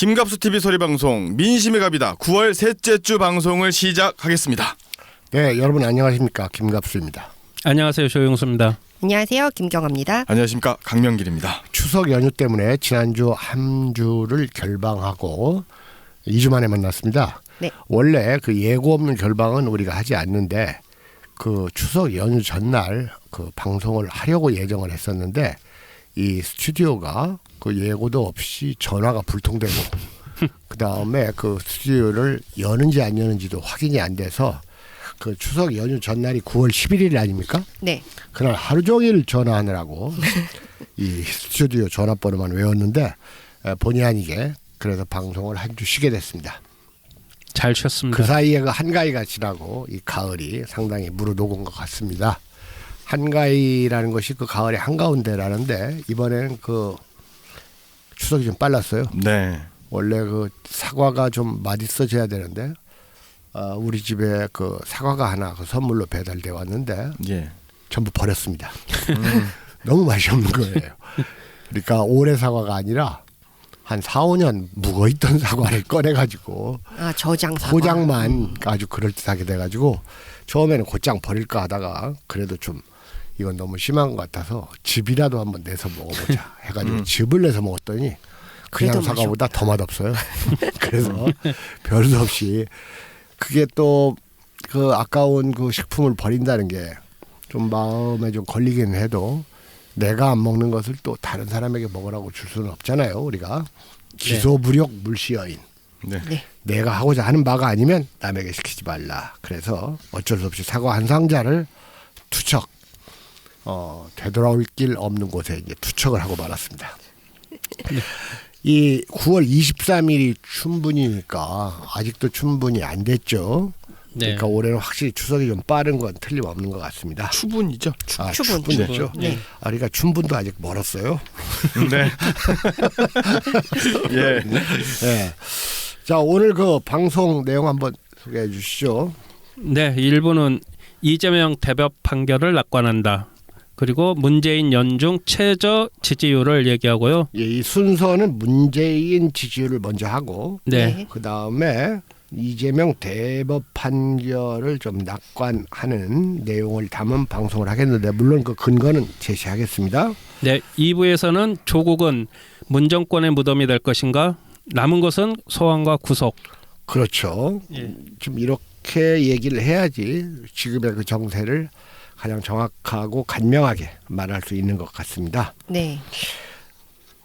김갑수 TV 소리방송 민심의 갑이다. 9월 셋째 주 방송을 시작하겠습니다. 네, 여러분 안녕하십니까, 김갑수입니다. 안녕하세요, 조용수입니다. 안녕하세요, 김경아입니다. 안녕하십니까, 강명길입니다. 추석 연휴 때문에 지난주 한 주를 결방하고 2주 만에 만났습니다. 네. 원래 그 예고 없는 결방은 우리가 하지 않는데 그 추석 연휴 전날 그 방송을 하려고 예정을 했었는데 이 스튜디오가 그 예고도 없이 전화가 불통되고 그 다음에 그 스튜디오를 여는지 안 여는지도 확인이 안 돼서 그 추석 연휴 전날이 9월 11일 아닙니까? 네. 그날 하루 종일 전화하느라고 이 스튜디오 전화번호만 외웠는데 본의 아니게 그래서 방송을 한 주 쉬게 됐습니다. 잘 쉬었습니다. 그 사이에 그 한가위가 지나고 이 가을이 상당히 무르녹은 것 같습니다. 한가위라는 것이 그 가을의 한가운데라는데 이번에는 그 추석이 좀 빨랐어요. 네. 원래 그 사과가 좀 맛있어져야 되는데 우리 집에 그 사과가 하나 그 선물로 배달돼 왔는데 예. 전부 버렸습니다. 너무 맛이 없는 거예요. 그러니까 올해 사과가 아니라 한 4, 5년 묵어있던 사과를 꺼내가지고 저장 사과. 포장만 아주 그럴듯하게 돼가지고 처음에는 곧장 버릴까 하다가 그래도 좀 이건 너무 심한 것 같아서 즙이라도 한번 내서 먹어보자 해가지고 즙을 내서 먹었더니 그냥 사과보다 더 맛없어요. 그래서 별수 없이 그게 또 그 아까운 그 식품을 버린다는 게 좀 마음에 좀 걸리긴 해도 내가 안 먹는 것을 또 다른 사람에게 먹으라고 줄 수는 없잖아요. 우리가 기소부력 물시여인. 네. 네. 내가 하고자 하는 바가 아니면 남에게 시키지 말라. 그래서 어쩔 수 없이 사과 한 상자를 투척 되돌아올 길 없는 곳에 이제 투척을 하고 말았습니다. 이 9월 23일이 춘분이니까 아직도 춘분이 안 됐죠. 네. 그러니까 올해는 확실히 추석이 좀 빠른 건 틀림없는 것 같습니다. 추분이죠. 추분. 추분이죠. 네. 그러니까 춘분도 아직 멀었어요. 네. 예. 네. 자, 오늘 그 방송 내용 한번 소개해 주시죠. 네, 일부는 이재명 대법 판결을 낙관한다. 그리고 문재인 연중 최저 지지율을 얘기하고요. 예, 이 순서는 문재인 지지율을 먼저 하고 네. 그 다음에 이재명 대법 판결을 좀 낙관하는 내용을 담은 방송을 하겠는데 물론 그 근거는 제시하겠습니다. 네, 2부에서는 조국은 문정권의 무덤이 될 것인가? 남은 것은 소환과 구속. 그렇죠. 예. 좀 이렇게 얘기를 해야지 지금의 그 정세를 가장 정확하고 간명하게 말할 수 있는 것 같습니다. 네.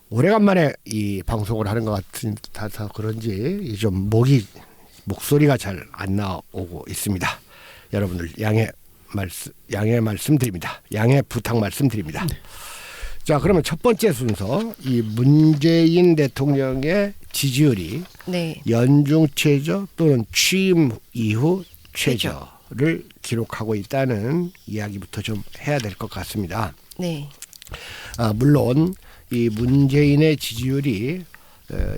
오래간만에 이 방송을 하는 것 같아서 그런지 좀 목소리가 잘 안 나오고 있습니다. 여러분들 양해 말씀드립니다. 양해 부탁 말씀드립니다. 자, 그러면 첫 번째 순서 이 문재인 대통령의 지지율이 네. 연중 최저 또는 취임 이후 최저를 기록하고 있다는 이야기부터 좀 해야 될 것 같습니다. 네. 물론 이 문재인의 지지율이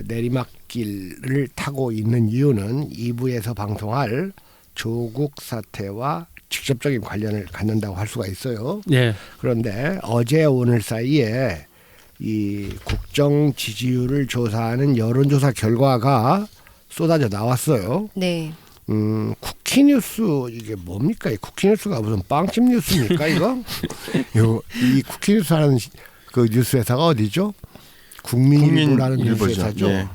내리막길을 타고 있는 이유는 2부에서 방송할 조국 사태와 직접적인 관련을 갖는다고 할 수가 있어요. 네. 그런데 어제 오늘 사이에 이 국정 지지율을 조사하는 여론조사 결과가 쏟아져 나왔어요. 네. 쿠키뉴스 이게 뭡니까? 이 쿠키뉴스가 무슨 빵집 뉴스입니까 이거? 이 쿠키뉴스 하는 그 뉴스 회사가 어디죠? 국민일보라는 뉴스 국민일보죠. 회사죠. 예.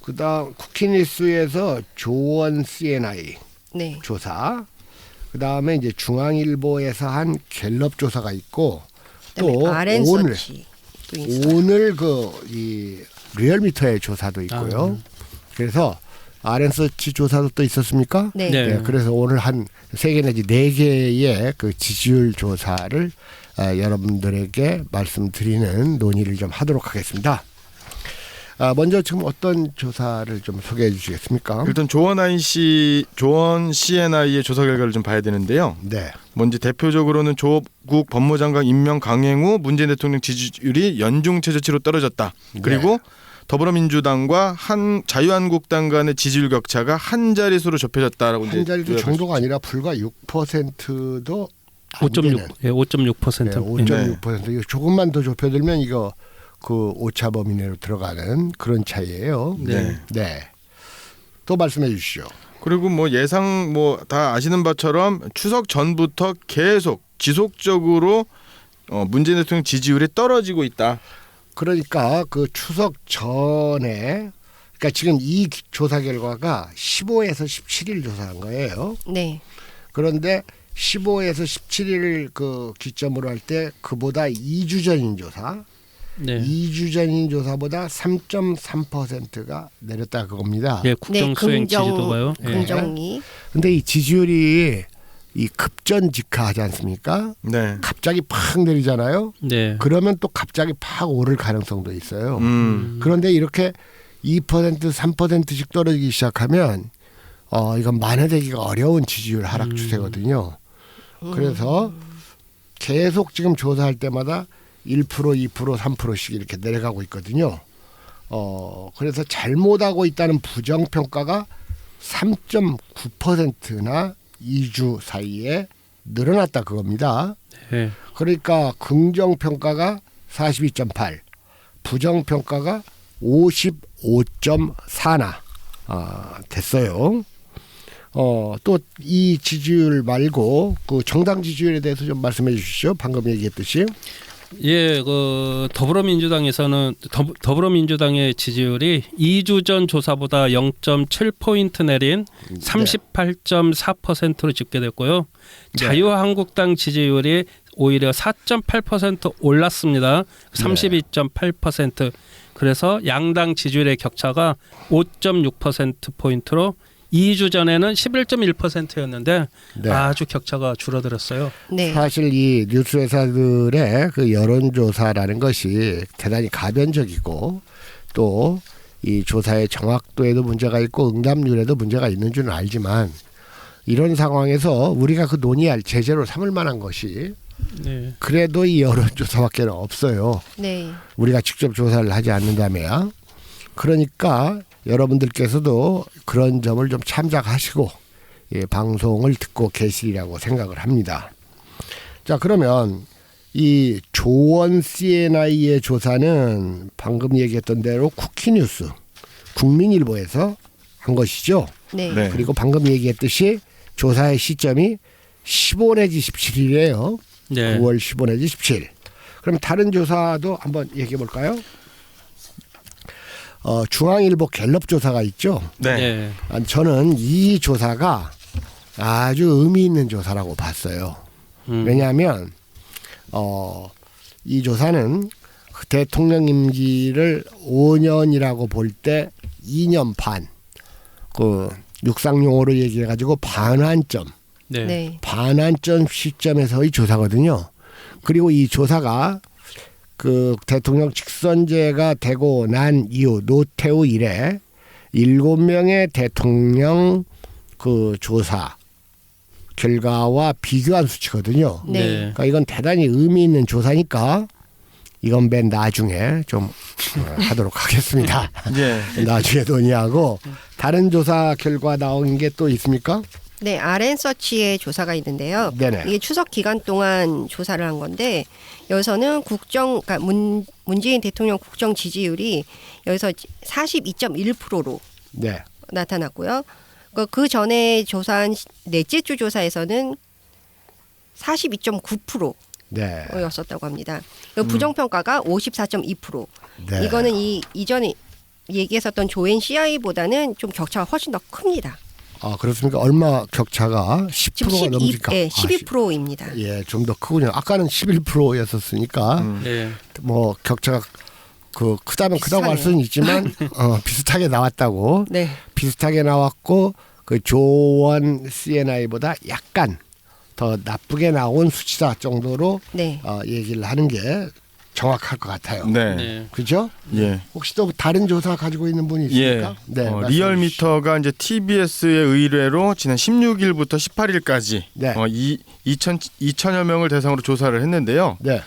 그다음 쿠키뉴스에서 조원 CNI 네. 조사, 그다음에 이제 중앙일보에서 한 갤럽 조사가 있고 또 오늘 그 이 리얼미터의 조사도 있고요. 그래서 RN서치 조사도 또 있었습니까? 네. 네. 네, 그래서 오늘 한 3개 내지 4개의 그 지지율 조사를 여러분들에게 말씀드리는 논의를 좀 하도록 하겠습니다. 먼저 지금 어떤 조사를 좀 소개해 주시겠습니까? 일단 조원 CNI의 조사 결과를 좀 봐야 되는데요. 네. 먼저 대표적으로는 조국 법무장관 임명 강행 후 문재인 대통령 지지율이 연중 최저치로 떨어졌다. 그리고 더불어민주당과 자유한국당 간의 지지율 격차가 한 자릿수로 좁혀졌다라고 한 자릿수 정도가 아니라 불과 6%도 5.6%. 네, 5.6%. 이거 조금만 더 좁혀들면 이거 그 오차 범위 내로 들어가는 그런 차이예요. 네. 네. 또 말씀해 주시죠. 그리고 뭐 예상 뭐 다 아시는 바처럼 추석 전부터 계속 지속적으로 문재인 대통령 지지율이 떨어지고 있다. 그러니까 그 추석 전에 그러니까 지금 이 조사 결과가 15에서 17일 조사한 거예요. 네. 그런데 15에서 17일 그 기점으로 할 때 그보다 2주 전인 조사, 네. 2주 전인 조사보다 3.3%가 내렸다 그겁니다. 예, 국정 수행 긍정, 지지도가요. 예. 긍정이. 근데 이 지지율이 이 급전직하하지 않습니까? 네. 갑자기 팍 내리잖아요. 네. 그러면 또 갑자기 팍 오를 가능성도 있어요. 그런데 이렇게 2% 3%씩 떨어지기 시작하면 이건 만회되기가 어려운 지지율 하락 추세거든요. 그래서 계속 지금 조사할 때마다 1%, 2%, 3%씩 이렇게 내려가고 있거든요. 그래서 잘못하고 있다는 부정평가가 3.9%나 2주 사이에 늘어났다 그겁니다. 예. 그러니까 긍정평가가 42.8, 부정평가가 55.4나 됐어요. 또 이 지지율 말고 그 정당 지지율에 대해서 좀 말씀해 주시죠. 방금 얘기했듯이. 예, 그 더불어민주당에서는 더불어민주당의 지지율이 2주 전 조사보다 0.7포인트 내린 38.4%로 집계됐고요. 자유한국당 지지율이 오히려 4.8% 올랐습니다. 32.8%. 그래서 양당 지지율의 격차가 5.6%포인트로 2주 전에는 11.1%였는데 네. 아주 격차가 줄어들었어요. 네. 사실 이 뉴스 회사들의 그 여론조사라는 것이 대단히 가변적이고 또 이 조사의 정확도에도 문제가 있고 응답률에도 문제가 있는 줄은 알지만 이런 상황에서 우리가 그 논의할 제재로 삼을 만한 것이 네. 그래도 이 여론조사밖에 없어요. 네. 우리가 직접 조사를 하지 않는다며야. 그러니까 여러분들께서도 그런 점을 좀 참작하시고 방송을 듣고 계시리라고 생각을 합니다. 자, 그러면 이 조원 CNI의 조사는 방금 얘기했던 대로 쿠키뉴스, 국민일보에서 한 것이죠. 네. 네. 그리고 방금 얘기했듯이 조사의 시점이 15 내지 17일이에요. 네. 9월 15 내지 17일. 그럼 다른 조사도 한번 얘기해 볼까요? 중앙일보 갤럽 조사가 있죠. 네. 네. 저는 이 조사가 아주 의미 있는 조사라고 봤어요. 왜냐하면 이 조사는 대통령 임기를 5년이라고 볼 때 2년 반, 그 육상용어로 얘기해가지고 반환점, 네. 네. 반환점 시점에서의 조사거든요. 그리고 이 조사가 그 대통령 직선제가 되고 난 이후 노태우 이래 7명의 대통령 그 조사 결과와 비교한 수치거든요. 네. 그러니까 이건 대단히 의미 있는 조사니까 이건 맨 나중에 좀 하도록 하겠습니다. 예. 나중에 논의하고 다른 조사 결과 나온 게 또 있습니까? 네, RN서치의 조사가 있는데요. 네네. 이게 추석 기간 동안 조사를 한 건데 여기서는 그러니까 문재인 대통령 국정 지지율이 여기서 42.1%로 네. 나타났고요. 그 전에 조사한 넷째 주 조사에서는 42.9%였었다고 네. 합니다. 부정평가가 54.2%. 네. 이거는 이전에 얘기했었던 조엔 CI보다는 좀 격차가 훨씬 더 큽니다. 아, 그렇습니까? 얼마 격차가 10%가 넘습니까? 네, 12%입니다. 예, 좀 더 크군요. 아까는 11%였었으니까 네. 뭐 격차가 그 크다면 크다고 할 비슷하네요. 수는 있지만 비슷하게 나왔다고. 네. 비슷하게 나왔고 그 조원 CNI보다 약간 더 나쁘게 나온 수치다 정도로 네. 얘기를 하는 게 정확할 것 같아요. 네. 네. 그렇죠? 예. 혹시 또 다른 조사 가지고 있는 분이 있습니까? 예. 네, 말씀해 주시죠. 리얼미터가 이제 TBS의 의뢰로 지난 16일부터 18일까지 네. 2천여 명을 대상으로 조사를 했는데요. 네.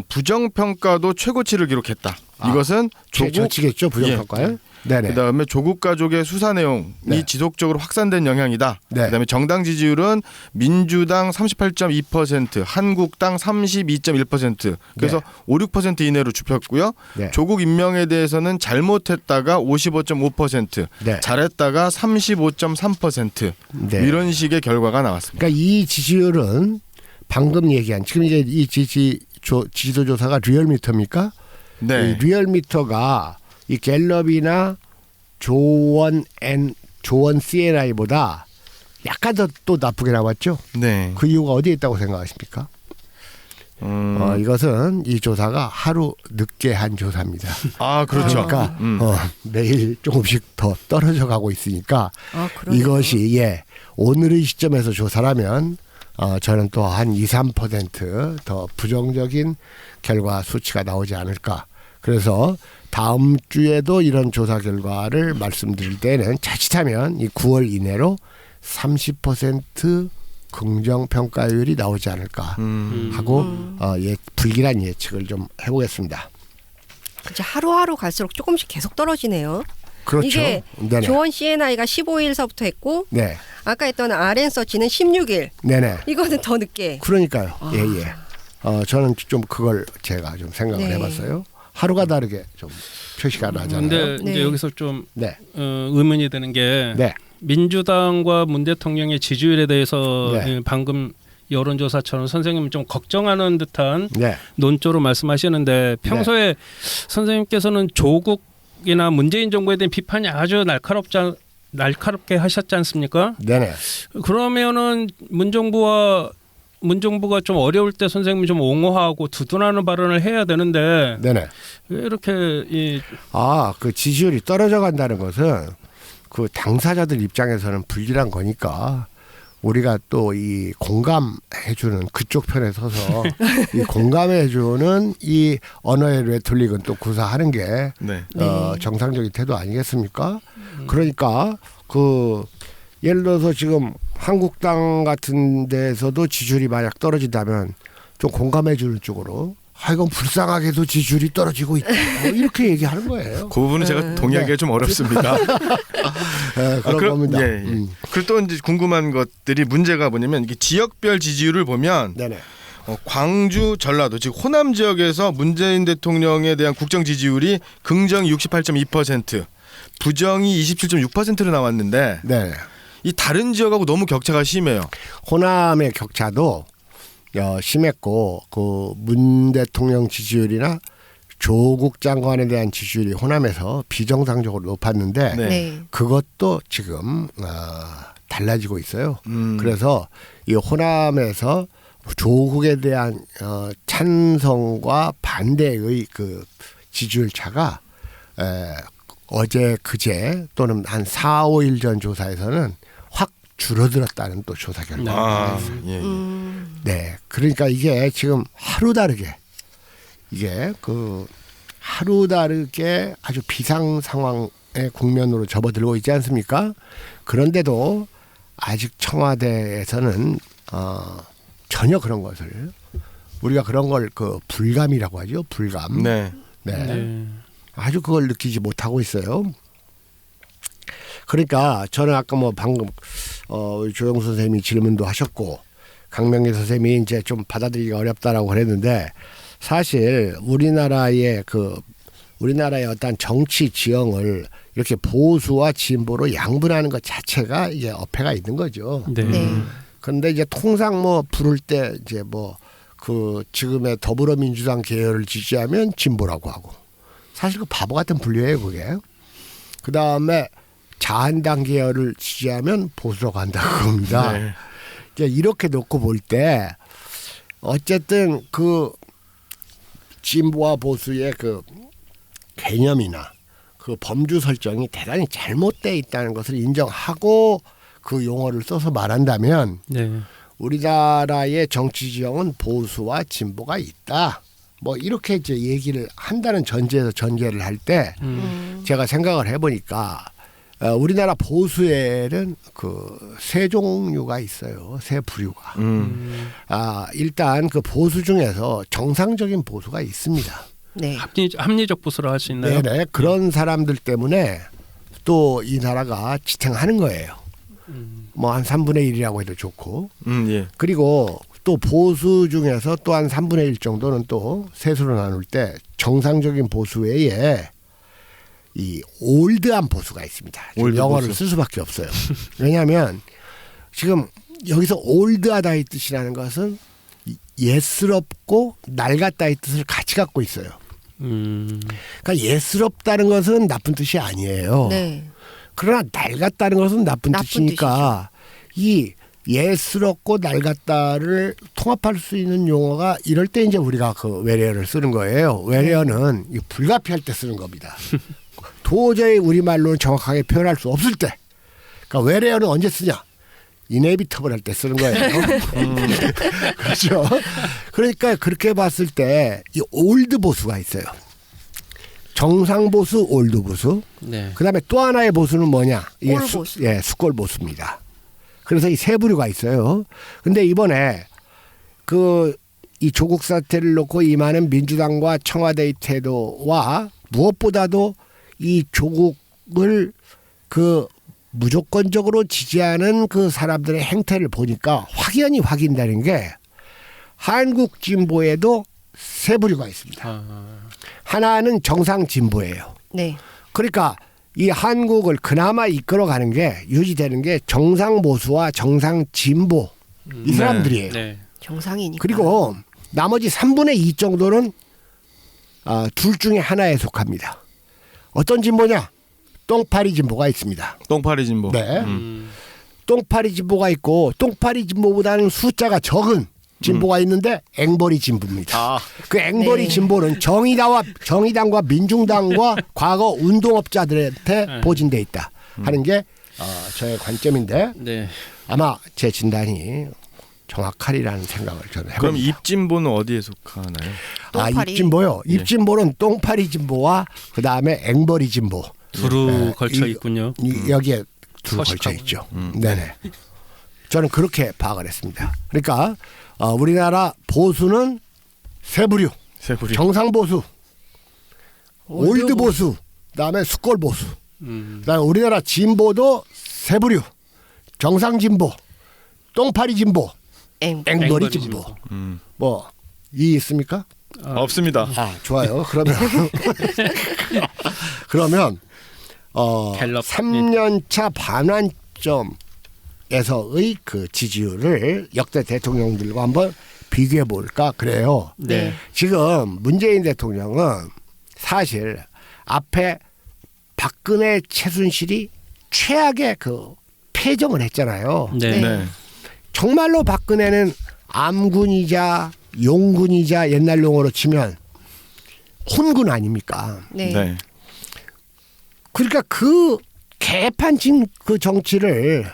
부정평가도 최고치를 기록했다. 이것은 조국 최저치겠죠 부정평가요? 네네. 그다음에 조국 가족의 수사 내용이 네. 지속적으로 확산된 영향이다. 네. 그다음에 정당 지지율은 민주당 38.2%, 한국당 32.1%. 그래서 네. 5, 6% 이내로 좁혔고요. 네. 조국 임명에 대해서는 잘못했다가 55.5%, 네. 잘했다가 35.3% 네. 이런 식의 결과가 나왔습니다. 그러니까 이 지지율은 방금 얘기한 지금 이제 이 지지도 조사가 리얼미터입니까? 네. 이 리얼미터가 이 갤럽이나 조원 CNI보다 약간 더 또 나쁘게 나왔죠. 네. 그 이유가 어디에 있다고 생각하십니까? 이것은 이 조사가 하루 늦게 한 조사입니다. 아, 그렇죠. 그러니까 매일 조금씩 더 떨어져 가고 있으니까 그러네요. 이것이 오늘의 시점에서 조사라면 저는 또 한 2, 3%더 부정적인 결과 수치가 나오지 않을까. 그래서 다음 주에도 이런 조사 결과를 말씀드릴 때는 자칫하면 이 9월 이내로 30% 긍정 평가율이 나오지 않을까 하고 불길한 예측을 좀 해보겠습니다. 이제 하루하루 갈수록 조금씩 계속 떨어지네요. 그렇죠. 이게 네네. 조원 CNI가 15일서부터 했고 네, 아까 했던 RN서치는 16일. 네네. 이거는 더 늦게. 그러니까요. 예예. 저는 좀 그걸 제가 좀 생각을 네. 해봤어요. 하루가 다르게 좀 표시가 나잖아요. 근데 네. 이제 여기서 좀 네, 의문이 드는 게 네, 민주당과 문 대통령의 지지율에 대해서 네. 방금 여론조사처럼 선생님 좀 걱정하는 듯한 네. 논조로 말씀하시는데 평소에 선생님께서는 조국이나 문재인 정부에 대한 비판이 아주 날카롭게 하셨지 않습니까? 네네. 그러면은 문정부가 좀 어려울 때 선생님이 좀 옹호하고 두둔하는 발언을 해야 되는데 네네. 왜 이렇게 그 지지율이 떨어져 간다는 것은 그 당사자들 입장에서는 불길한 거니까 우리가 또 이 공감해주는 그쪽 편에 서서 이 공감해주는 이 언어의 레톨릭은 또 구사하는 게 네. 정상적인 태도 아니겠습니까? 그러니까 예를 들어서 지금 한국당 같은 데서도 지지율이 만약 떨어진다면 좀 공감해주는 쪽으로 이건 불쌍하게도 지지율이 떨어지고 있다 이렇게 얘기하는 거예요. 그 부분은 제가 동의하기가 좀 어렵습니다. 그런 겁니다. 예. 그리고 또 이제 궁금한 것들이 문제가 뭐냐면 이게 지역별 지지율을 보면 네네. 광주, 전라도 즉 호남 지역에서 문재인 대통령에 대한 국정 지지율이 긍정이 68.2%, 부정이 27.6%로 나왔는데 네. 이 다른 지역하고 너무 격차가 심해요. 호남의 격차도 심했고 그 문 대통령 지지율이나 조국 장관에 대한 지지율이 호남에서 비정상적으로 높았는데 네. 네. 그것도 지금 달라지고 있어요. 그래서 이 호남에서 조국에 대한 찬성과 반대의 그 지지율 차가 어제 그제 또는 한 4, 5일 전 조사에서는 확 줄어들었다는 또 조사 결과가 있습니다. 예. 네, 그러니까 이게 지금 하루 다르게 하루 다르게 아주 비상 상황의 국면으로 접어들고 있지 않습니까? 그런데도 아직 청와대에서는 전혀 그런 것을 우리가 그런 걸 불감이라고 하죠. 불감. 네. 네. 아주 그걸 느끼지 못하고 있어요. 그러니까 저는 아까 방금 조영 선생님이 질문도 하셨고 강명희 선생님이 이제 좀 받아들이기가 어렵다라고 그랬는데 사실 우리나라의 어떤 정치 지형을 이렇게 보수와 진보로 양분하는 것 자체가 이제 어폐가 있는 거죠. 네. 그런데 이제 통상 부를 때 이제 지금의 더불어민주당 계열을 지지하면 진보라고 하고 사실 그 바보 같은 분류예요 그게. 그 다음에 자한당 계열을 지지하면 보수라고 한다고 합니다. 네. 이렇게 놓고 볼 때 어쨌든 그 진보와 보수의 그 개념이나 그 범주 설정이 대단히 잘못되어 있다는 것을 인정하고 그 용어를 써서 말한다면 네. 우리나라의 정치 지형은 보수와 진보가 있다. 이렇게 이제 얘기를 한다는 전제에서 전개를 할 때 제가 생각을 해보니까 우리나라 보수에는 세 종류가 있어요. 세 부류가. 일단 그 보수 중에서 정상적인 보수가 있습니다. 네. 합리적 보수를 할 수 있나요? 네네. 그런 사람들 때문에 또 이 나라가 지탱하는 거예요. 뭐 한 3분의 1이라고 해도 좋고. 예. 그리고 또 보수 중에서 또 한 3분의 1 정도는 또 세수로 나눌 때 정상적인 보수 외에 이 올드한 보수가 있습니다. 올드 영어를 보수. 쓸 수밖에 없어요. 왜냐하면 지금 여기서 올드하다의 뜻이라는 것은 예스럽고 낡았다의 뜻을 같이 갖고 있어요. 그러니까 예스럽다는 것은 나쁜 뜻이 아니에요. 네. 그러나 낡았다는 것은 나쁜 나쁜 뜻이니까 이 예스럽고 낡았다를 통합할 수 있는 용어가 이럴 때 이제 우리가 그 외래어를 쓰는 거예요. 외래어는 이 불가피할 때 쓰는 겁니다. 도저히 우리말로는 정확하게 표현할 수 없을 때. 그러니까 외래어는 언제 쓰냐? 이네비터블 할 때 쓰는 거예요. 그렇죠. 그러니까 그렇게 봤을 때 이 올드 보수가 있어요. 정상 보수, 올드 보수. 네. 그다음에 또 하나의 보수는 뭐냐? 이게 꼴 보수. 수꼴 보수입니다. 그래서 이 세 부류가 있어요. 근데 이번에 이 조국 사태를 놓고 임하는 민주당과 청와대의 태도와 무엇보다도 이 조국을 무조건적으로 지지하는 그 사람들의 행태를 보니까 확연히 확인되는 게 한국 진보에도 세 부류가 있습니다. 하나는 정상 진보예요. 네. 그러니까 이 한국을 그나마 이끌어가는 게 유지되는 게 정상 보수와 정상 진보 이 사람들이에요. 네. 정상이니까. 그리고 나머지 3분의 2 정도는 둘 중에 하나에 속합니다. 어떤 진보냐? 똥파리 진보가 있습니다. 똥파리 진보. 네. 똥파리 진보가 있고 똥파리 진보보다는 숫자가 적은 진보가 있는데 앵벌이 진보입니다. 그 앵벌이 네. 진보는 정의당과 민중당과 과거 운동업자들한테 보진돼 있다 하는 게 저의 관점인데 네. 아마 제 진단이 정확하리라는 생각을 저는 해봅니다. 그럼 입진보는 어디에 속하나요? 똥파리. 입진보요. 예. 입진보는 똥파리 진보와 그 다음에 앵벌이 진보 두루 걸쳐 있군요. 여기에 두루 서식하고. 걸쳐 있죠. 네네. 저는 그렇게 파악을 했습니다. 그러니까 우리나라 보수는 세 부류. 세 부류. 정상 보수, 올드 보수, 그다음에 수꼴 보수. 그다음에 우리나라 진보도 세 부류. 정상 진보, 똥파리 진보, 앵벌이 앵벌이 진보. 진보. 뭐 이 있습니까? 없습니다. 좋아요. 그러면 갤럽. 3년차 반환점에서의 그 지지율을 역대 대통령들과 한번 비교해 볼까 그래요. 네. 지금 문재인 대통령은 사실 앞에 박근혜 최순실이 최악의 그 패정을 했잖아요. 네. 네. 정말로 박근혜는 암군이자 용군이자 옛날 용어로 치면 혼군 아닙니까? 네. 네. 그러니까 그 개판진 그 정치를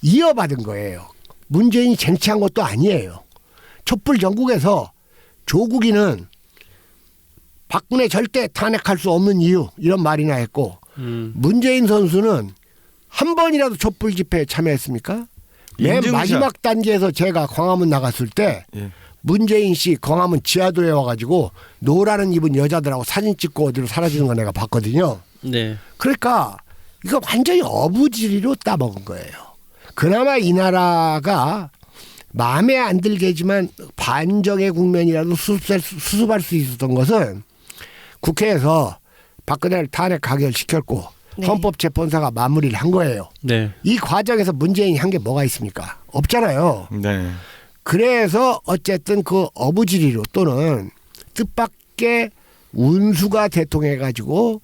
이어받은 거예요. 문재인이 쟁취한 것도 아니에요. 촛불 전국에서 조국이는 박근혜 절대 탄핵할 수 없는 이유 이런 말이나 했고 문재인 선수는 한 번이라도 촛불 집회에 참여했습니까? 맨 인증샷. 마지막 단계에서 제가 광화문 나갔을 때 예. 문재인 씨 광화문 지하도에 와가지고 노라는 입은 여자들하고 사진 찍고 어디로 사라지는 거 내가 봤거든요. 네. 그러니까 이거 완전히 어부지리로 따먹은 거예요. 그나마 이 나라가 마음에 안 들게지만 반정의 국면이라도 수습할 수 있었던 것은 국회에서 박근혜를 탄핵 가결시켰고 네. 헌법재판소가 마무리를 한 거예요. 네. 이 과정에서 문재인이 한 게 뭐가 있습니까? 없잖아요. 네. 그래서 어쨌든 그 어부지리로 또는 뜻밖의 운수가 대통해가지고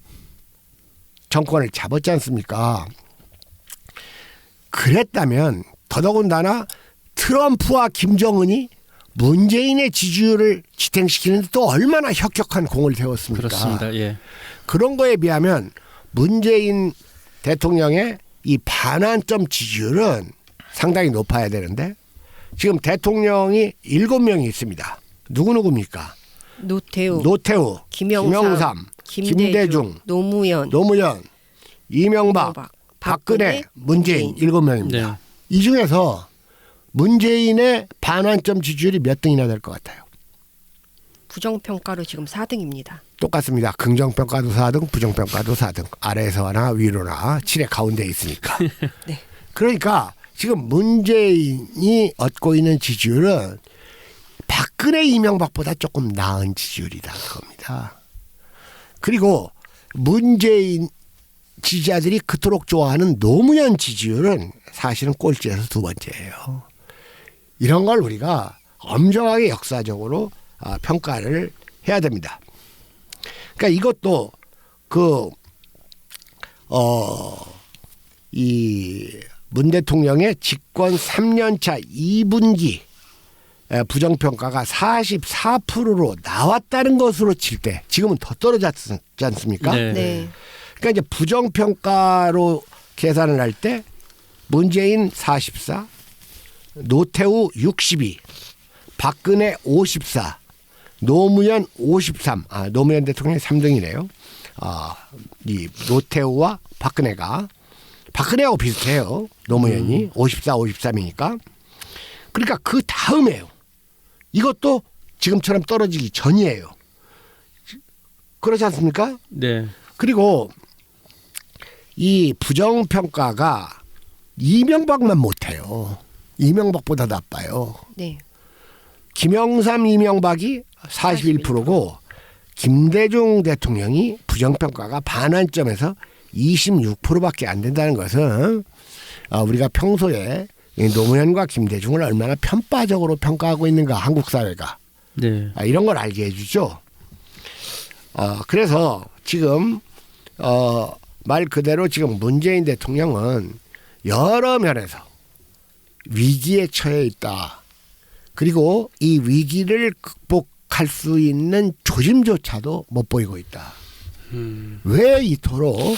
정권을 잡았지 않습니까? 그랬다면 더더군다나 트럼프와 김정은이 문재인의 지지율을 지탱시키는 데 또 얼마나 혁혁한 공을 세웠습니까? 그렇습니다. 예. 그런 거에 비하면 문재인 대통령의 이 반환점 지지율은 상당히 높아야 되는데 지금 대통령이 7명이 있습니다. 누구누구입니까? 노태우, 김영삼, 김대중, 노무현, 이명박, 박근혜, 문재인 7명입니다. 네. 이 중에서 문재인의 반환점 지지율이 몇 등이나 될 것 같아요? 부정평가로 지금 4등입니다. 똑같습니다. 긍정평가도 4등, 부정평가도 4등. 아래서나 위로나 7의 가운데에 있으니까. 네. 그러니까 지금 문재인이 얻고 있는 지지율은 박근혜 이명박보다 조금 나은 지지율이다 겁니다. 그리고 문재인 지지자들이 그토록 좋아하는 노무현 지지율은 사실은 꼴찌에서 두 번째예요. 이런 걸 우리가 엄정하게 역사적으로 평가를 해야 됩니다. 그러니까 이것도 이 문 대통령의 집권 3년차 2분기 부정평가가 44%로 나왔다는 것으로 칠 때 지금은 더 떨어졌지 않습니까? 네. 네. 그러니까 이제 부정평가로 계산을 할 때 문재인 44, 노태우 62, 박근혜 54, 노무현 53. 노무현 대통령이 3등이네요. 이 노태우와 박근혜하고 비슷해요. 노무현이 54, 53이니까. 그러니까 그 다음에요. 이것도 지금처럼 떨어지기 전이에요. 그렇지 않습니까? 네. 그리고 이 부정평가가 이명박만 못해요. 이명박보다 나빠요. 네. 김영삼, 이명박이 41%고 김대중 대통령이 부정평가가 반환점에서 26%밖에 안 된다는 것은 우리가 평소에 이 노무현과 김대중을 얼마나 편파적으로 평가하고 있는가 한국 사회가 네. 이런 걸 알게 해주죠. 그래서 지금 말 그대로 지금 문재인 대통령은 여러 면에서 위기에 처해 있다. 그리고 이 위기를 극복할 수 있는 조짐조차도 못 보이고 있다. 왜 이토록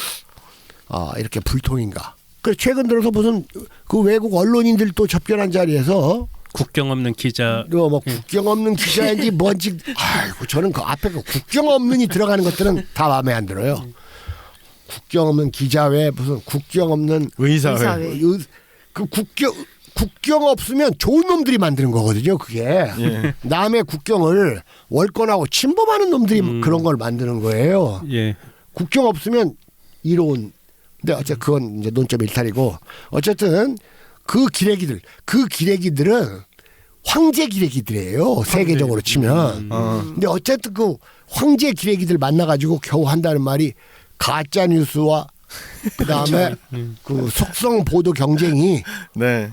이렇게 불통인가? 그래서 최근 들어서 무슨 그 외국 언론인들도 접견한 자리에서 국경 없는 기자. 뭐 국경 없는 기자인지 뭔지 아이고 저는 그 앞에 그 국경 없는이 들어가는 것들은 다 마음에 안 들어요. 국경 없는 기자 외에 무슨 국경 없는 의사회. 그 국경 없으면 좋은 놈들이 만드는 거거든요. 그게 예. 남의 국경을 월권하고 침범하는 놈들이 그런 걸 만드는 거예요. 예. 국경 없으면 이로운. 근데 어쨌든 그건 이제 논점 일탈이고 어쨌든 그 기레기들은 황제 기레기들이에요. 세계적으로 치면. 근데 어쨌든 그 황제 기레기들 만나가지고 겨우 한다는 말이 가짜 뉴스와 그다음에 그 속성 보도 경쟁이 네.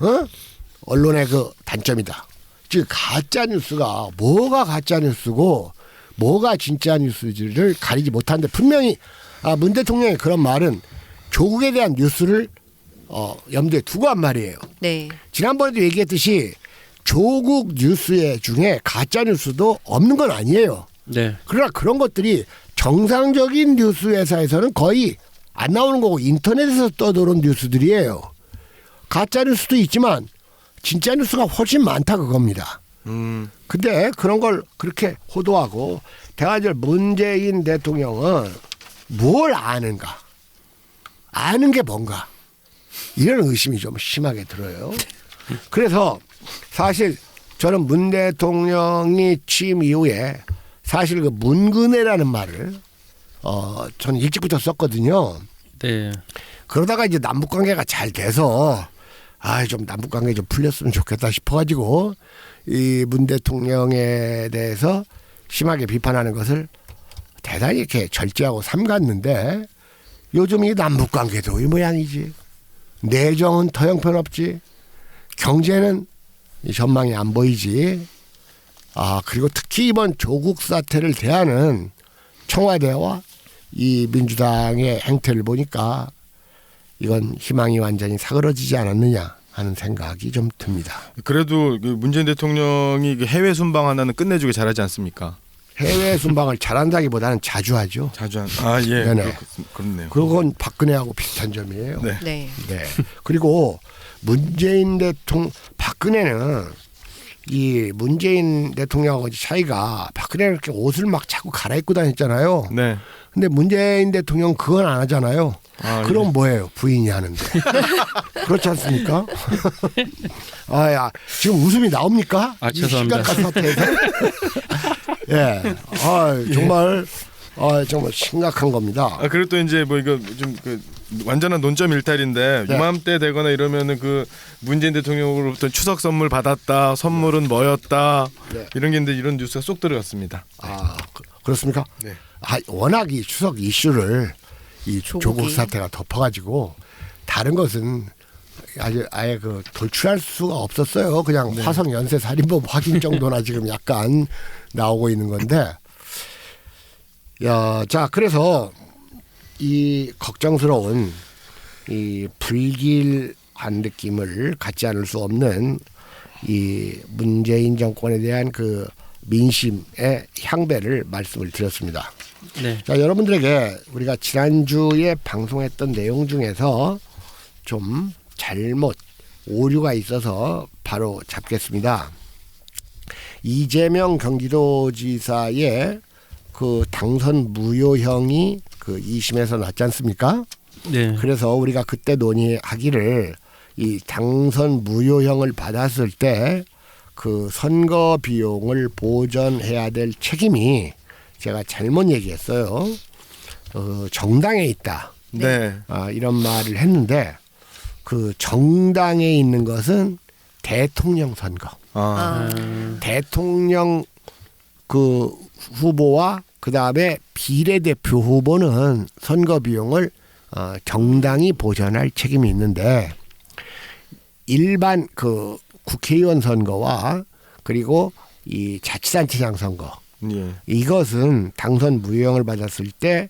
언론의 그 단점이다. 즉 가짜 뉴스가 뭐가 가짜 뉴스고 뭐가 진짜 뉴스를 가리지 못하는데 분명히 문 대통령의 그런 말은 조국에 대한 뉴스를 염두에 두고 한 말이에요. 네. 지난번에도 얘기했듯이 조국 뉴스 중에 가짜 뉴스도 없는 건 아니에요. 네. 그러나 그런 것들이 정상적인 뉴스 회사에서는 거의 안 나오는 거고 인터넷에서 떠도는 뉴스들이에요. 가짜 뉴스도 있지만 진짜 뉴스가 훨씬 많다 그겁니다. 근데 그런 걸 그렇게 호도하고 대화절 문재인 대통령은 뭘 아는가? 아는 게 뭔가? 이런 의심이 좀 심하게 들어요. 그래서 사실 저는 문 대통령이 취임 이후에 사실 그 문근혜라는 말을 저는 일찍부터 썼거든요. 네. 그러다가 이제 남북 관계가 잘 돼서 좀 남북 관계 좀 풀렸으면 좋겠다 싶어가지고 이 문 대통령에 대해서 심하게 비판하는 것을 대단히 이렇게 절제하고 삼갔는데 요즘 이 남북 관계도 이 모양이지. 내정은 더 형편없지. 경제는 전망이 안 보이지. 그리고 특히 이번 조국 사태를 대하는 청와대와 이 민주당의 행태를 보니까 이건 희망이 완전히 사그러지지 않았느냐 하는 생각이 좀 듭니다. 그래도 그 문재인 대통령이 그 해외 순방 하나는 끝내주게 잘하지 않습니까? 해외 순방을 잘한다기보다는 자주 하죠. 자주 한. 예. 네네. 그렇네요. 그건 박근혜하고 비슷한 점이에요. 네. 네. 네. 그리고 문재인 대통령 박근혜는 이 문재인 대통령하고 차이가 박근혜는 이렇게 옷을 막 자꾸 갈아입고 다녔잖아요. 네. 근데 문재인 대통령 그건 안 하잖아요. 그럼 예. 뭐예요? 부인이 하는데. 그렇지 않습니까? 지금 웃음이 나옵니까? 이 죄송합니다. 심각한 사태에서. 예, 정말 정말 심각한 겁니다. 그리고 또 이제 뭐 이거 좀 그 완전한 논점 일탈인데 네. 이맘때 되거나 이러면은 그 문재인 대통령으로부터 추석 선물 받았다, 선물은 뭐였다 네. 이런 게 있는데 이런 뉴스가 쏙 들어갔습니다. 그렇습니까? 네. 워낙 이 추석 이슈를 이 조국 사태가 덮어가지고 다른 것은 아예 그 돌출할 수가 없었어요. 그냥 화성 연쇄 살인범 확인 정도나 지금 약간 나오고 있는 건데, 자 그래서 이 걱정스러운 이 불길한 느낌을 갖지 않을 수 없는 이 문재인 정권에 대한 그 민심의 향배를 말씀을 드렸습니다. 네. 자, 여러분들에게 우리가 지난주에 방송했던 내용 중에서 좀 잘못 오류가 있어서 바로 잡겠습니다. 이재명 경기도지사의 그 당선 무효형이 그 2심에서 났지 않습니까? 네. 그래서 우리가 그때 논의하기를 이 당선 무효형을 받았을 때 그 선거 비용을 보전해야 될 책임이 제가 잘못 얘기했어요. 정당에 있다. 네. 이런 말을 했는데 그 정당에 있는 것은 대통령 선거. 대통령 그 후보와 그 다음에 비례대표 후보는 선거 비용을 정당이 보전할 책임이 있는데 일반 그 국회의원 선거와 그리고 이 자치단체장 선거 예. 이것은 당선 무효형을 받았을 때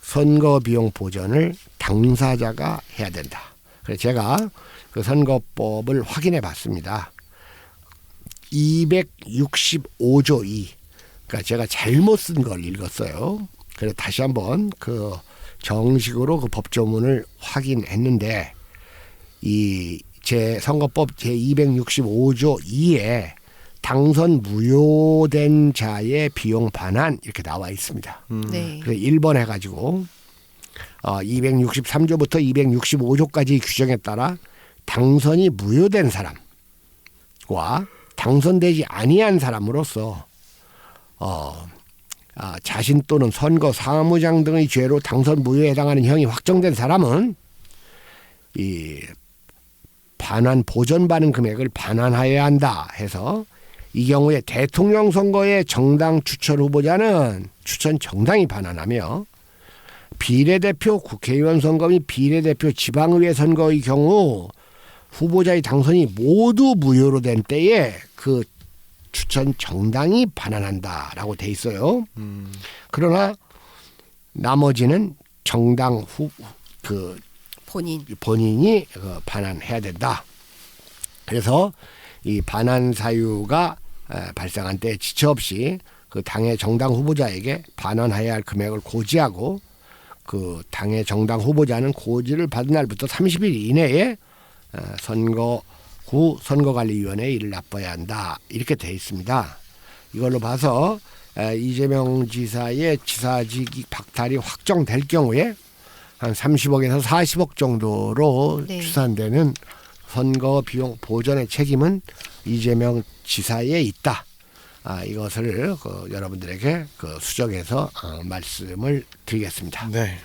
선거 비용 보전을 당사자가 해야 된다. 그래서 제가 그 선거법을 확인해 봤습니다. 265조 2. 그러니까 제가 잘못 쓴 걸 읽었어요. 그래서 다시 한번 그 정식으로 그 법조문을 확인했는데 이 제 선거법 제 265조 2에 당선 무효된 자의 비용 반환 이렇게 나와 있습니다. 네. 그래서 1번 해가지고 263조부터 265조까지 규정에 따라 당선이 무효된 사람과 당선되지 아니한 사람으로서 자신 또는 선거 사무장 등의 죄로 당선 무효에 해당하는 형이 확정된 사람은 이 반환 보전받은 금액을 반환하여야 한다 해서 이 경우에 대통령 선거의 정당 추천 후보자는 추천 정당이 반환하며 비례대표 국회의원 선거 및 비례대표 지방의회 선거의 경우 후보자의 당선이 모두 무효로 된 때에 그 추천 정당이 반환한다라고 돼 있어요. 그러나 나머지는 정당 그 본인이 반환해야 된다. 그래서 이 반환 사유가 발생한 때 지체 없이 그 당의 정당 후보자에게 반환해야 할 금액을 고지하고 그 당의 정당 후보자는 고지를 받은 날부터 30일 이내에 선거구 선거관리위원회에 이를 납부해야 한다. 이렇게 돼 있습니다. 이걸로 봐서 이재명 지사의 지사직 박탈이 확정될 경우에 한 30억에서 40억 정도로 추산되는 선거 비용 보전의 책임은 이재명 지사에 있다. 이것을 여러분들에게 수정해서 말씀을 드리겠습니다. 네.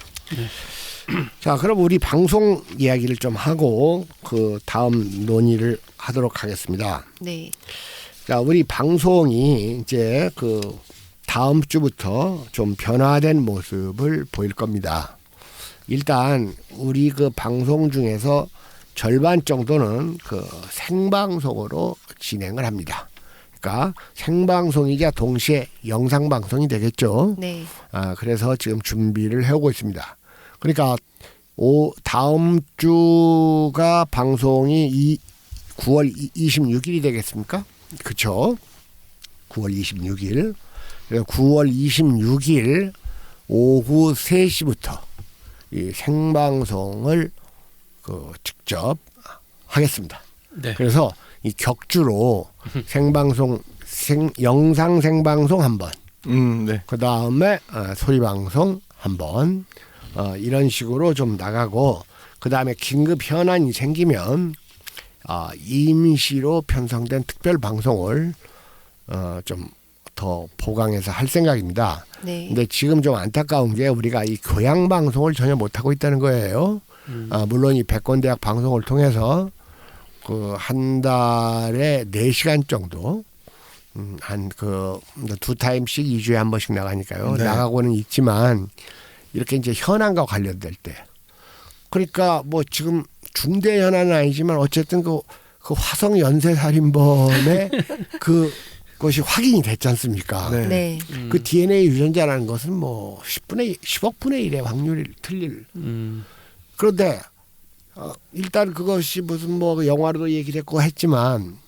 자, 그럼 우리 방송 이야기를 좀 하고 그 다음 논의를 하도록 하겠습니다. 네. 자, 우리 방송이 이제 그 다음 주부터 좀 변화된 모습을 보일 겁니다. 일단 우리 그 방송 중에서 절반 정도는 그 생방송으로 진행을 합니다. 그러니까 생방송이자 동시에 영상 방송이 되겠죠. 네. 그래서 지금 준비를 해오고 있습니다. 그러니까 다음 주가 방송이 9월 26일이 되겠습니까? 그렇죠. 9월 26일. 그래서 9월 26일 오후 3시부터 이 생방송을 직접 하겠습니다. 네. 그래서 이 격주로 생방송 영상 생방송 한 번, 네. 그 다음에 소리 방송 한 번, 이런 식으로 좀 나가고 그 다음에 긴급 현안이 생기면 임시로 편성된 특별 방송을 좀 더 보강해서 할 생각입니다. 네. 근데 지금 좀 안타까운 게 우리가 이 교양 방송을 전혀 못 하고 있다는 거예요. 물론 이 백권대학 방송을 통해서 그 한 달에 4시간 정도 한 그 2타임씩 2주에 한 번씩 나가니까요. 네. 나가고는 있지만 이렇게 이제 현안과 관련될 때 그러니까 뭐 지금 중대 현안은 아니지만 어쨌든 그 화성 연쇄살인범의 그것이 확인이 됐지 않습니까? 네. 네. 그 DNA 유전자라는 것은 뭐 10억 분의 1의 확률이 틀릴. 그런데 일단 그것이 무슨 뭐 영화로도 얘기됐고 했지만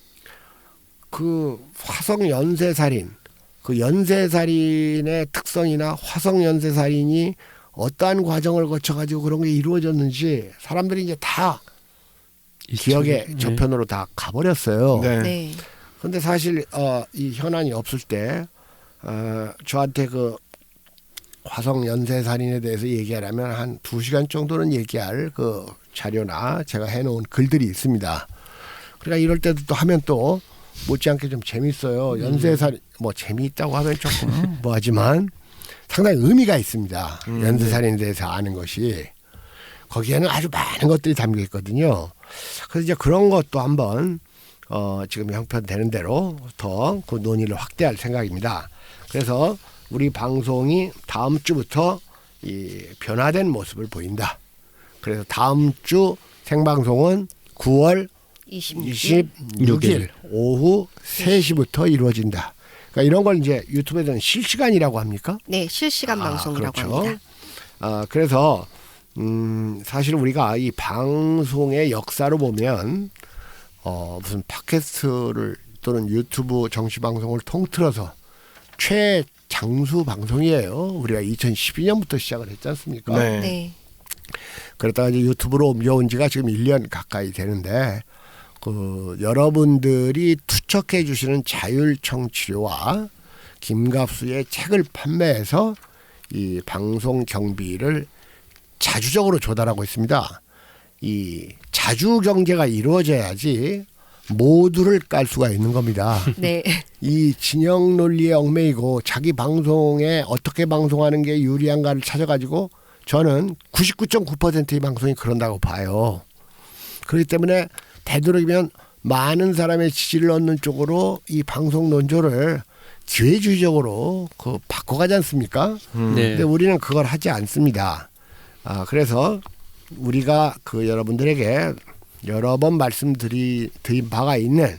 그 화성 연쇄살인, 그 연쇄살인의 특성이나 화성 연쇄살인이 어떠한 과정을 거쳐가지고 그런 게 이루어졌는지 사람들이 이제 다 기억의 저편으로 다 가버렸어요. 네. 네. 근데 사실 이 현안이 없을 때 저한테 그 화성 연쇄살인에 대해서 얘기하려면 한 2시간 정도는 얘기할 그 자료나 제가 해놓은 글들이 있습니다. 그러니까 이럴 때도 또 하면 또 못지않게 좀 재밌어요. 연쇄살인 뭐 재미있다고 하면 조금 뭐하지만 상당히 의미가 있습니다. 연쇄살인에 대해서 아는 것이 거기에는 아주 많은 것들이 담겨 있거든요. 그래서 이제 그런 것도 한번 지금 형편되는 대로 더 그 논의를 확대할 생각입니다. 그래서 우리 방송이 다음 주부터 이 변화된 모습을 보인다. 그래서 다음 주 생방송은 9월 26일 오후 3시부터 이루어진다. 그러니까 이런 걸 이제 유튜브에서는 실시간이라고 합니까? 네, 실시간 방송이라고 그렇죠. 합니다. 그래서 사실 우리가 이 방송의 역사로 보면 무슨 팟캐스트를 또는 유튜브 정치 방송을 통틀어서 최장수 방송이에요. 우리가 2012년부터 시작을 했지 않습니까? 네. 네. 그러다가 이제 유튜브로 옮겨온 지가 지금 1년 가까이 되는데 그 여러분들이 투척해 주시는 자율청취료와 김갑수의 책을 판매해서 이 방송 경비를 자주적으로 조달하고 있습니다. 이 자주 경제가 이루어져야지 모두를 깔 수가 있는 겁니다. 네. 이 진영 논리에 얽매이고 자기 방송에 어떻게 방송하는 게 유리한가를 찾아가지고 저는 99.9%의 방송이 그런다고 봐요. 그렇기 때문에 되도록이면 많은 사람의 지지를 얻는 쪽으로 이 방송 논조를 기회주의적으로 그 바꿔가지 않습니까? 네. 근데 우리는 그걸 하지 않습니다. 그래서 우리가 그 여러분들에게 여러 번 말씀드린 바가 있는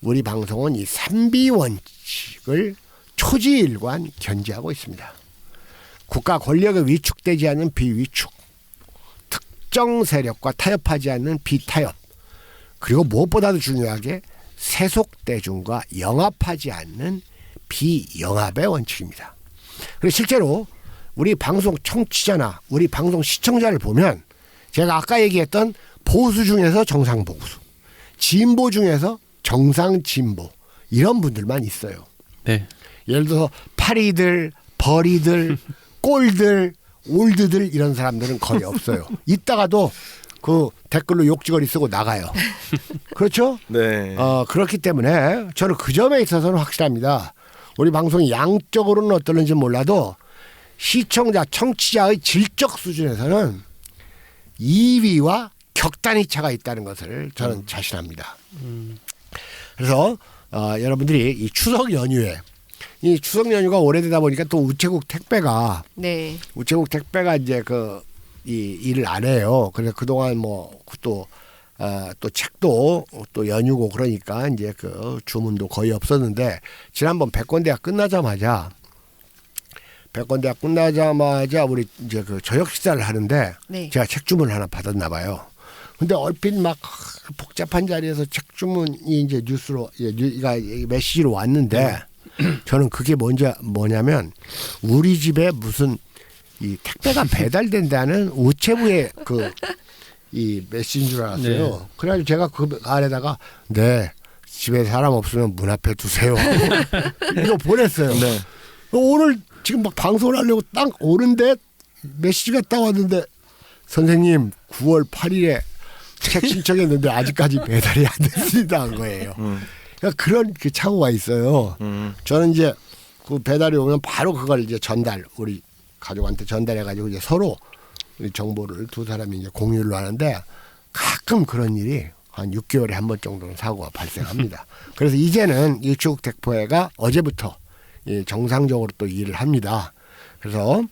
우리 방송은 이 3B 원칙을 초지일관 견지하고 있습니다. 국가 권력에 위축되지 않는 비위축, 특정 세력과 타협하지 않는 비타협, 그리고 무엇보다도 중요하게 세속대중과 영합하지 않는 비영합의 원칙입니다. 그래서 실제로 우리 방송 청취자나 우리 방송 시청자를 보면 제가 아까 얘기했던 보수 중에서 정상보수, 진보 중에서 정상진보 이런 분들만 있어요. 네. 예를 들어서 파리들, 버리들, 꼴들, 올드들 이런 사람들은 거의 없어요. 있다가도 그 댓글로 욕지거리 쓰고 나가요. 그렇죠? 네. 그렇기 때문에 저는 그 점에 있어서는 확실합니다. 우리 방송이 양적으로는 어떨는지 몰라도 시청자, 청취자의 질적 수준에서는 2위와 격단의 차가 있다는 것을 저는 자신합니다. 그래서 여러분들이 이 추석 연휴에 이 추석 연휴가 오래되다 보니까 또 우체국 택배가 네. 이제 이 일을 안 해요. 그래서 그동안 뭐 또 책도 또 연휴고 그러니까 이제 그 주문도 거의 없었는데 지난번 백권대학 끝나자마자 우리 이제 그 저녁 식사를 하는데 네. 제가 책 주문을 하나 받았나 봐요. 근데 얼핏 막 복잡한 자리에서 책 주문이 이제 메시지로 왔는데 저는 그게 뭐냐면 우리 집에 무슨 이 택배가 배달된다는 우체부의 이 메시지인 줄 알았어요. 네. 그래가지고 제가 그 안에다가 네 집에 사람 없으면 문 앞에 두세요. 이거 보냈어요. 네. 오늘 지금 막 방송을 하려고 딱 오는데 메시지가 딱 왔는데 선생님 9월 8일에 책 신청했는데 아직까지 배달이 안 됐습니다 한 거예요. 그러니까 그런 그 착오가 있어요. 음. 저는 이제 그 배달이 오면 바로 그걸 이제 우리 가족한테 전달해가지고 이제 서로 이 정보를 두 사람이 이제 공유를 하는데 가끔 그런 일이 한 6개월에 한 번 정도는 사고가 발생합니다. 그래서 이제는 이 우체국 택배가 어제부터 정상적으로 또 일을 합니다. 그래서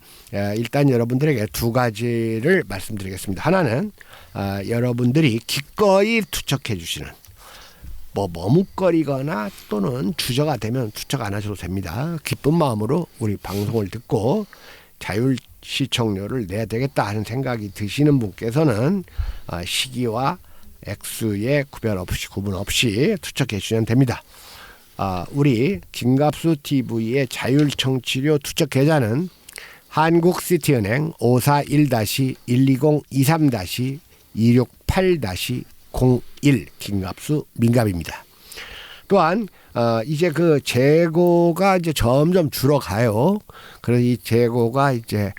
일단 여러분들에게 두 가지를 말씀드리겠습니다. 하나는 여러분들이 기꺼이 투척해 주시는 머뭇거리거나 또는 주저가 되면 투척 안 하셔도 됩니다. 기쁜 마음으로 우리 방송을 듣고 자율 시청료를 내야 되겠다 하는 생각이 드시는 분께서는 시기와 액수의 구분 없이 투척해 주시면 됩니다. 우리 김갑수 TV의 자율 청취료 투척 계좌는 한국시티은행 541-120-23-268-01 김갑수 민갑입니다. 또한 이제 그 재고가 이제 점점 줄어가요. 그래서 이 재고가 이제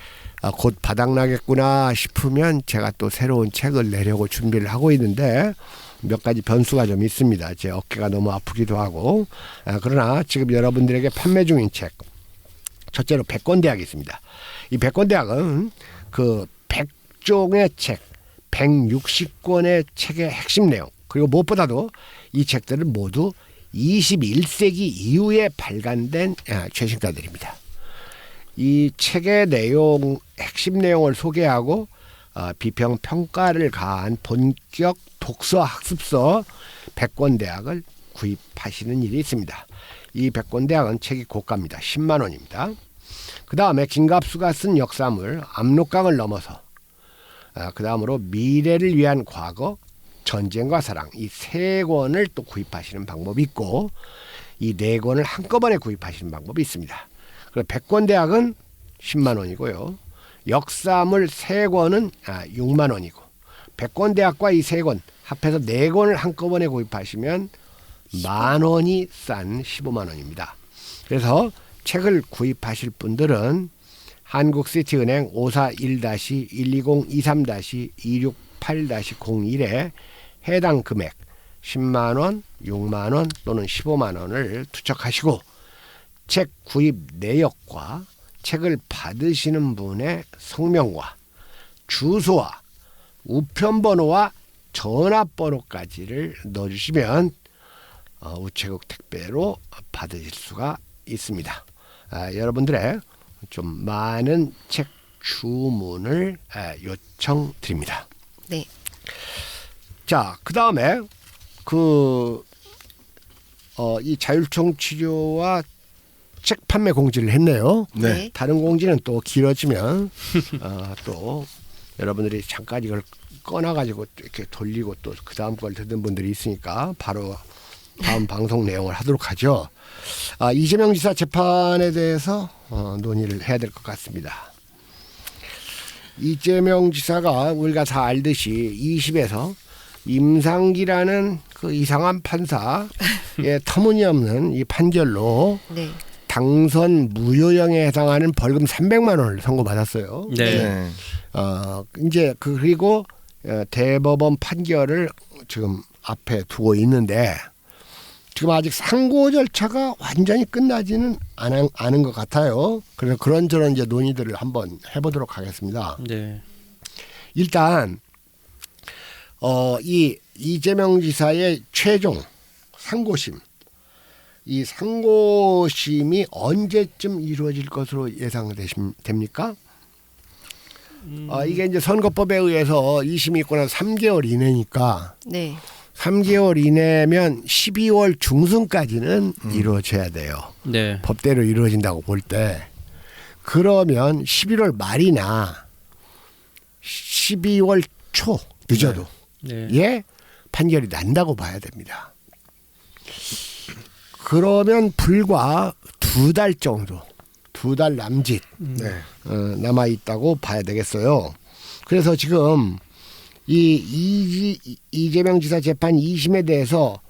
곧 바닥나겠구나 싶으면 제가 또 새로운 책을 내려고 준비를 하고 있는데 몇 가지 변수가 좀 있습니다. 제 어깨가 너무 아프기도 하고 그러나 지금 여러분들에게 판매 중인 책 첫째로 백권대학이 있습니다. 이 백권대학은 그 100종의 책 160권의 책의 핵심 내용 그리고 무엇보다도 이 책들은 모두 21세기 이후에 발간된 최신가들입니다. 이 책의 내용 핵심 내용을 소개하고 비평 평가를 가한 본격 독서 학습서 백권대학을 구입하시는 일이 있습니다. 이 백권대학은 책이 고가입니다. 10만 원입니다. 그 다음에 김갑수가 쓴 역사물 압록강을 넘어서 그 다음으로 미래를 위한 과거 전쟁과 사랑 이 세 권을 또 구입하시는 방법이 있고 이 네 권을 한꺼번에 구입하시는 방법이 있습니다. 그리고 백권대학은 10만 원이고요. 역사물 세 권은 6만 원이고 백권대학과 이 세 권 합해서 네 권을 한꺼번에 구입하시면 만 원이 싼 15만 원입니다. 그래서 책을 구입하실 분들은 한국시티은행 541-120-23-268-01에 해당 금액 10만 원, 6만 원 또는 15만 원을 투척하시고 책 구입 내역과 책을 받으시는 분의 성명과 주소와 우편번호와 전화번호까지를 넣어주시면 우체국 택배로 받으실 수가 있습니다. 여러분들의 좀 많은 책 주문을 요청드립니다. 네. 자, 그 다음에 이 자율청취료와 책 판매 공지를 했네요. 네. 다른 공지는 또 길어지면 또 여러분들이 잠깐 이걸 꺼놔가지고 이렇게 돌리고 또 그 다음 걸 듣는 분들이 있으니까 바로 다음 방송 내용을 하도록 하죠. 이재명 지사 재판에 대해서 논의를 해야 될 것 같습니다. 이재명 지사가 우리가 다 알듯이 20에서 임상기라는 그 이상한 판사의 터무니없는 이 판결로 네. 당선 무효형에 해당하는 벌금 300만 원을 선고받았어요. 네. 이제 그리고 대법원 판결을 지금 앞에 두고 있는데 지금 아직 상고 절차가 완전히 끝나지는 않은 것 같아요. 그래서 그런저런 이제 논의들을 한번 해보도록 하겠습니다. 네. 일단 이 이재명 지사의 최종 상고심, 이 상고심이 언제쯤 이루어질 것으로 예상됩니까? 이게 이제 선거법에 의해서 2심이 있고 나서 3개월 이내니까 네. 3개월 이내면 12월 중순까지는 이루어져야 돼요. 네. 법대로 이루어진다고 볼 때. 그러면 11월 말이나 12월 초 늦어도 네. 예 판결이 난다고 봐야 됩니다. 그러면 불과 2달 정도, 2달 남짓 남아 있다고 봐야 되겠어요. 그래서 지금 이재명 지사 재판 2심에 대해서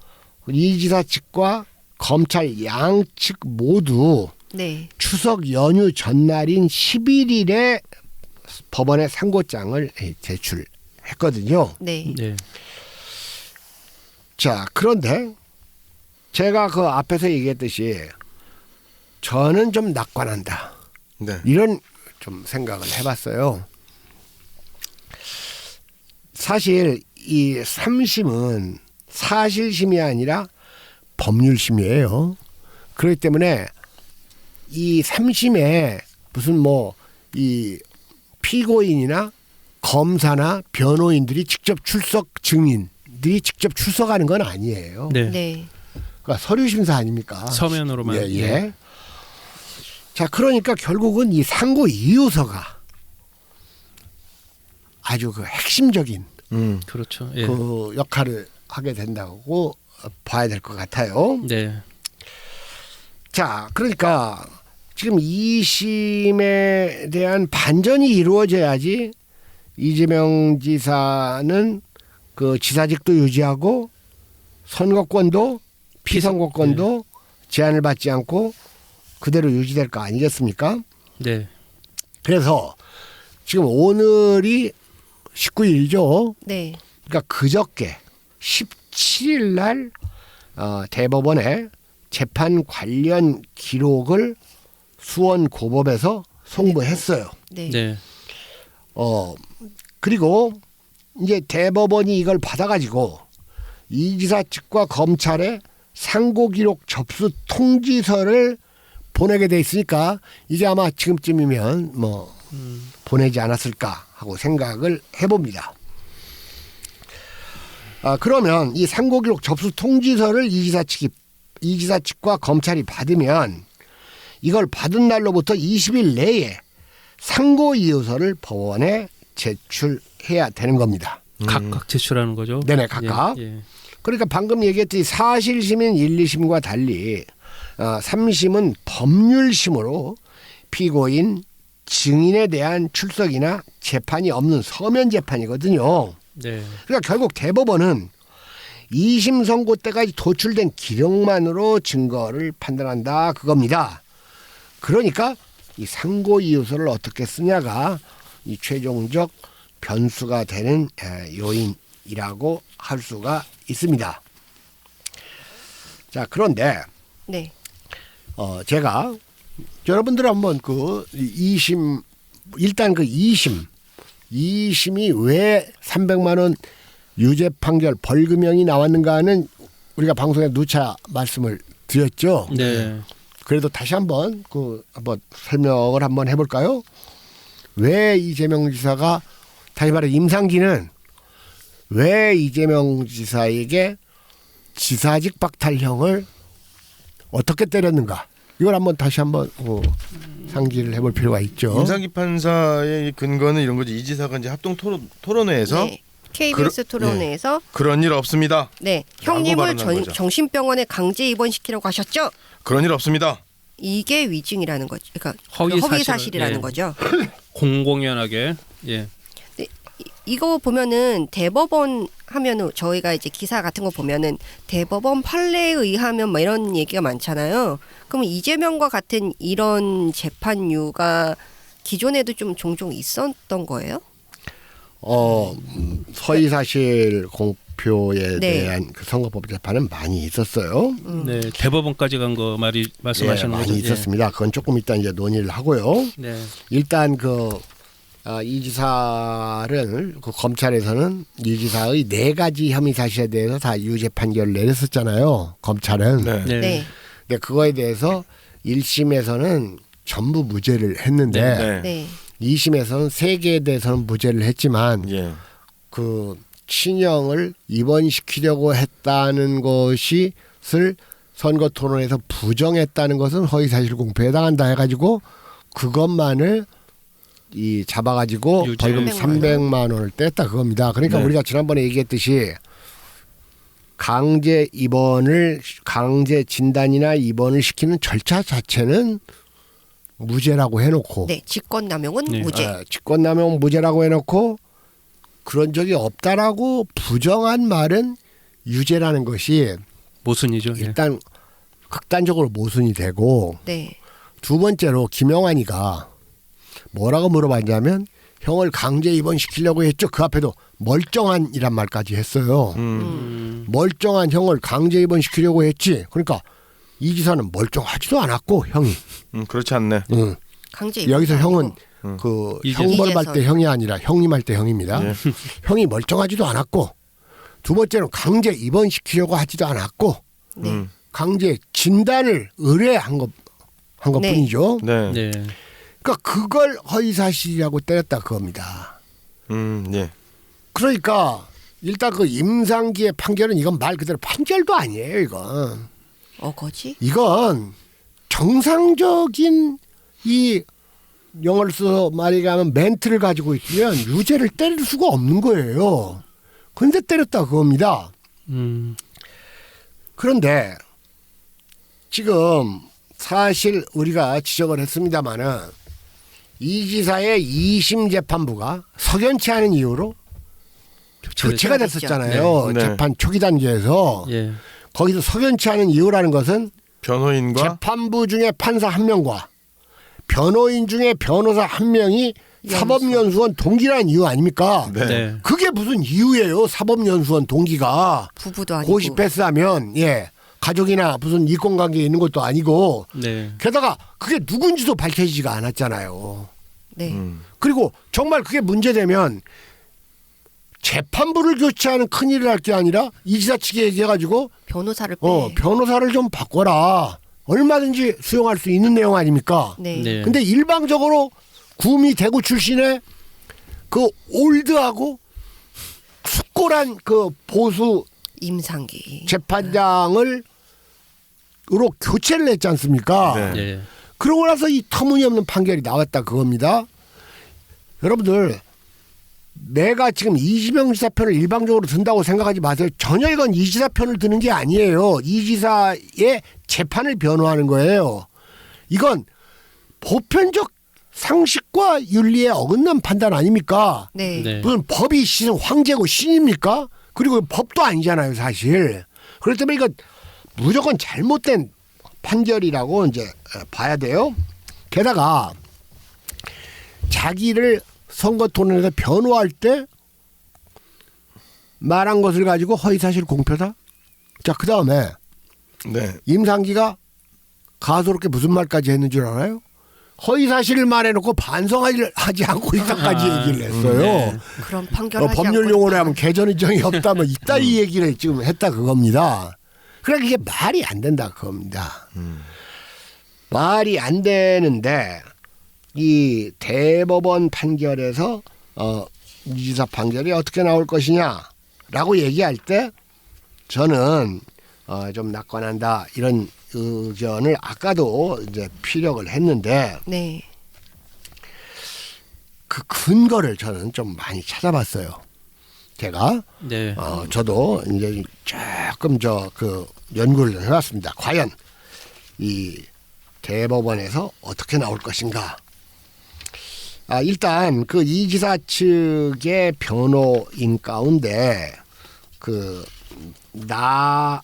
이 지사 측과 검찰 양측 모두 네. 추석 연휴 전날인 11일에 법원에 상고장을 제출했거든요. 네. 네. 자, 그런데 제가 그 앞에서 얘기했듯이 저는 좀 낙관한다. 네. 이런 좀 생각을 해봤어요. 사실 이 3심은 사실심이 아니라 법률심이에요. 그렇기 때문에 이 3심에 무슨 뭐 이 피고인이나 검사나 변호인들이 직접 출석 증인들이 직접 출석하는 건 아니에요. 네. 네. 그러니까 서류 심사 아닙니까? 서면으로만. 예, 예. 자, 그러니까 결국은 이 상고 이유서가 아주 그 핵심적인 그렇죠. 예. 그 역할을 하게 된다고 봐야 될 것 같아요. 네. 자, 그러니까 지금 2심에 대한 반전이 이루어져야지 이재명 지사는 그 지사직도 유지하고 선거권도 피선거권도 제한을 받지 않고 그대로 유지될 거 아니겠습니까? 네. 그래서 지금 오늘이 19일이죠. 네. 그러니까 그저께 17일 날 대법원에 재판 관련 기록을 수원 고법에서 송부했어요. 네. 네. 그리고 이제 대법원이 이걸 받아가지고 이 지사 측과 검찰에 상고 기록 접수 통지서를 보내게 돼 있으니까 이제 아마 지금쯤이면 뭐 보내지 않았을까 하고 생각을 해봅니다. 그러면 이 상고 기록 접수 통지서를 이 지사 측과 검찰이 받으면 이걸 받은 날로부터 20일 내에 상고 이유서를 법원에 제출해야 되는 겁니다. 각각 제출하는 거죠. 네네, 각각. 예. 그러니까 방금 얘기했듯이 사실심인 1, 2심과 달리 3심은 법률심으로 피고인 증인에 대한 출석이나 재판이 없는 서면 재판이거든요. 네. 그러니까 결국 대법원은 2심 선고 때까지 도출된 기록만으로 증거를 판단한다 그겁니다. 그러니까 이 상고 이유서를 어떻게 쓰냐가 이 최종적 변수가 되는 요인이라고 할 수가 있습니다. 자, 그런데 네. 제가 여러분들 한번 그 2심 일단 그 2심이 왜 300만 원 유죄 판결 벌금형이 나왔는가는 우리가 방송에 누차 말씀을 드렸죠. 네. 그래도 다시 한번 한번 설명을 한번 해볼까요? 왜 이재명 지사가 다시 말해 임상기는 왜 이재명 지사에게 지사직 박탈형을 어떻게 때렸는가? 이걸 한번 다시 한번 상기를 해볼 필요가 있죠. 임상기 판사의 근거는 이런 거지. 이 지사가 이제 합동 토론회에서 네. KBS 토론회에서 그런 일 없습니다. 네. 라고 형님을 발언한 거죠. 정신병원에 강제 입원시키려고 하셨죠? 그런 일 없습니다. 이게 위증이라는 거죠. 그러니까 허위 사실이라는 예. 거죠. 공공연하게. 예. 이거 보면은 대법원 하면은 저희가 이제 기사 같은 거 보면은 대법원 판례에 의하면 뭐 이런 얘기가 많잖아요. 그럼 이재명과 같은 이런 재판류가 기존에도 좀 종종 있었던 거예요? 서의사실 공표에 네. 대한 그 선거법 재판은 많이 있었어요. 네. 대법원까지 간 거 말씀하시는 많이 거죠? 있었습니다. 그건 조금 이따 이제 논의를 하고요. 네. 일단 이 지사를 그 검찰에서는 이 지사의 4가지 혐의 사실에 대해서 다 유죄 판결을 내렸었잖아요. 검찰은. 네. 네. 네. 근데 그거에 대해서 1심에서는 전부 무죄를 했는데 네. 네. 2심에서는 3개에 대해서는 무죄를 했지만 예. 그 친형을 입원시키려고 했다는 것을 선거 토론에서 부정했다는 것은 허위사실 공표에 해당한다 해가지고 그것만을 잡아가지고 유죄. 벌금 300만 원을 뗐다 그겁니다. 그러니까 네. 우리가 지난번에 얘기했듯이 강제 진단이나 입원을 시키는 절차 자체는 무죄라고 해놓고 네. 직권남용은 네. 무죄. 직권남용 무죄라고 해놓고 그런 적이 없다라고 부정한 말은 유죄라는 것이 모순이죠. 예. 일단 극단적으로 모순이 되고 네. 두 번째로 김영환이가 뭐라고 물어봤냐면 형을 강제 입원시키려고 했죠. 그 앞에도 멀쩡한이란 말까지 했어요. 멀쩡한 형을 강제 입원시키려고 했지. 그러니까 이 지사는 멀쩡하지도 않았고 형이. 그렇지 않네. 강제 여기서 입원 형은 음. 그 이재선. 형벌할 때 형이 아니라 형님 할 때 형입니다. 예. 형이 멀쩡하지도 않았고 두 번째는 강제 입원시키려고 하지도 않았고 네. 강제 진단을 의뢰한 한 것뿐이죠. 네. 네. 그러니까 그걸 허위사실이라고 때렸다 그겁니다. 예. 그러니까 일단 그 임상기의 판결은 이건 말 그대로 판결도 아니에요. 이건 어거지? 이건 정상적인 이 영어를 써서 말하면 멘트를 가지고 있으면 유죄를 때릴 수가 없는 거예요. 근데 때렸다 그겁니다. 그런데 지금 사실 우리가 지적을 했습니다마는 이 지사의 2심 재판부가 석연치 않은 이유로 교체가 됐죠. 됐었잖아요. 네. 재판 초기 단계에서 예. 거기서 석연치 않은 이유라는 것은 변호인과 재판부 중에 판사 한 명과 변호인 중에 변호사 한 명이 사법연수원 동기라는 이유 아닙니까? 네. 네. 그게 무슨 이유예요? 사법연수원 동기가 부부도 아니고. 고시 패스하면 가족이나 무슨 이권관계에 있는 것도 아니고 네. 게다가 그게 누군지도 밝혀지지가 않았잖아요. 네. 그리고 정말 그게 문제되면 재판부를 교체하는 큰일을 할 게 아니라 이 지사 측에 얘기해가지고 변호사를 빼. 변호사를 좀 바꿔라. 얼마든지 수용할 수 있는 내용 아닙니까? 네. 네. 근데 일방적으로 구미 대구 출신의 그 올드하고 숙골한 그 보수 임상기. 재판장을 으로 교체를 했지 않습니까? 네. 예. 그러고 나서 이 터무니없는 판결이 나왔다 그겁니다. 여러분들 내가 지금 이재명 지사 편을 일방적으로 든다고 생각하지 마세요. 전혀 이건 이 지사 편을 드는 게 아니에요. 이 지사의 재판을 변호하는 거예요. 이건 보편적 상식과 윤리에 어긋난 판단 아닙니까? 네. 네. 무슨 법이 황제고 신입니까? 그리고 법도 아니잖아요, 사실. 그렇기 때문에 이거 무조건 잘못된 판결이라고 이제 봐야 돼요. 게다가 자기를 선거 토론에서 변호할 때 말한 것을 가지고 허위사실 공표다. 자, 그 다음에 네. 임상기가 가소롭게 무슨 말까지 했는 줄 알아요? 허위사실을 말해놓고 반성하지 않고 있다까지 얘기를 했어요. 네. 그런 판결하지 법률 않고 용어로 하면 개전 의정이 없다면 이따 이 얘기를 지금 했다 그겁니다. 그러니까 이게 말이 안 된다 그겁니다. 말이 안 되는데 이 대법원 판결에서 이 지사 판결이 어떻게 나올 것이냐라고 얘기할 때 저는 좀 낙관한다 이런 의견을 아까도 이제 피력을 했는데 네. 그 근거를 저는 좀 많이 찾아봤어요. 제가 네. 저도 이제 조금 그 연구를 해봤습니다. 과연 이 대법원에서 어떻게 나올 것인가. 일단 그 이 지사 측의 변호인 가운데 그 나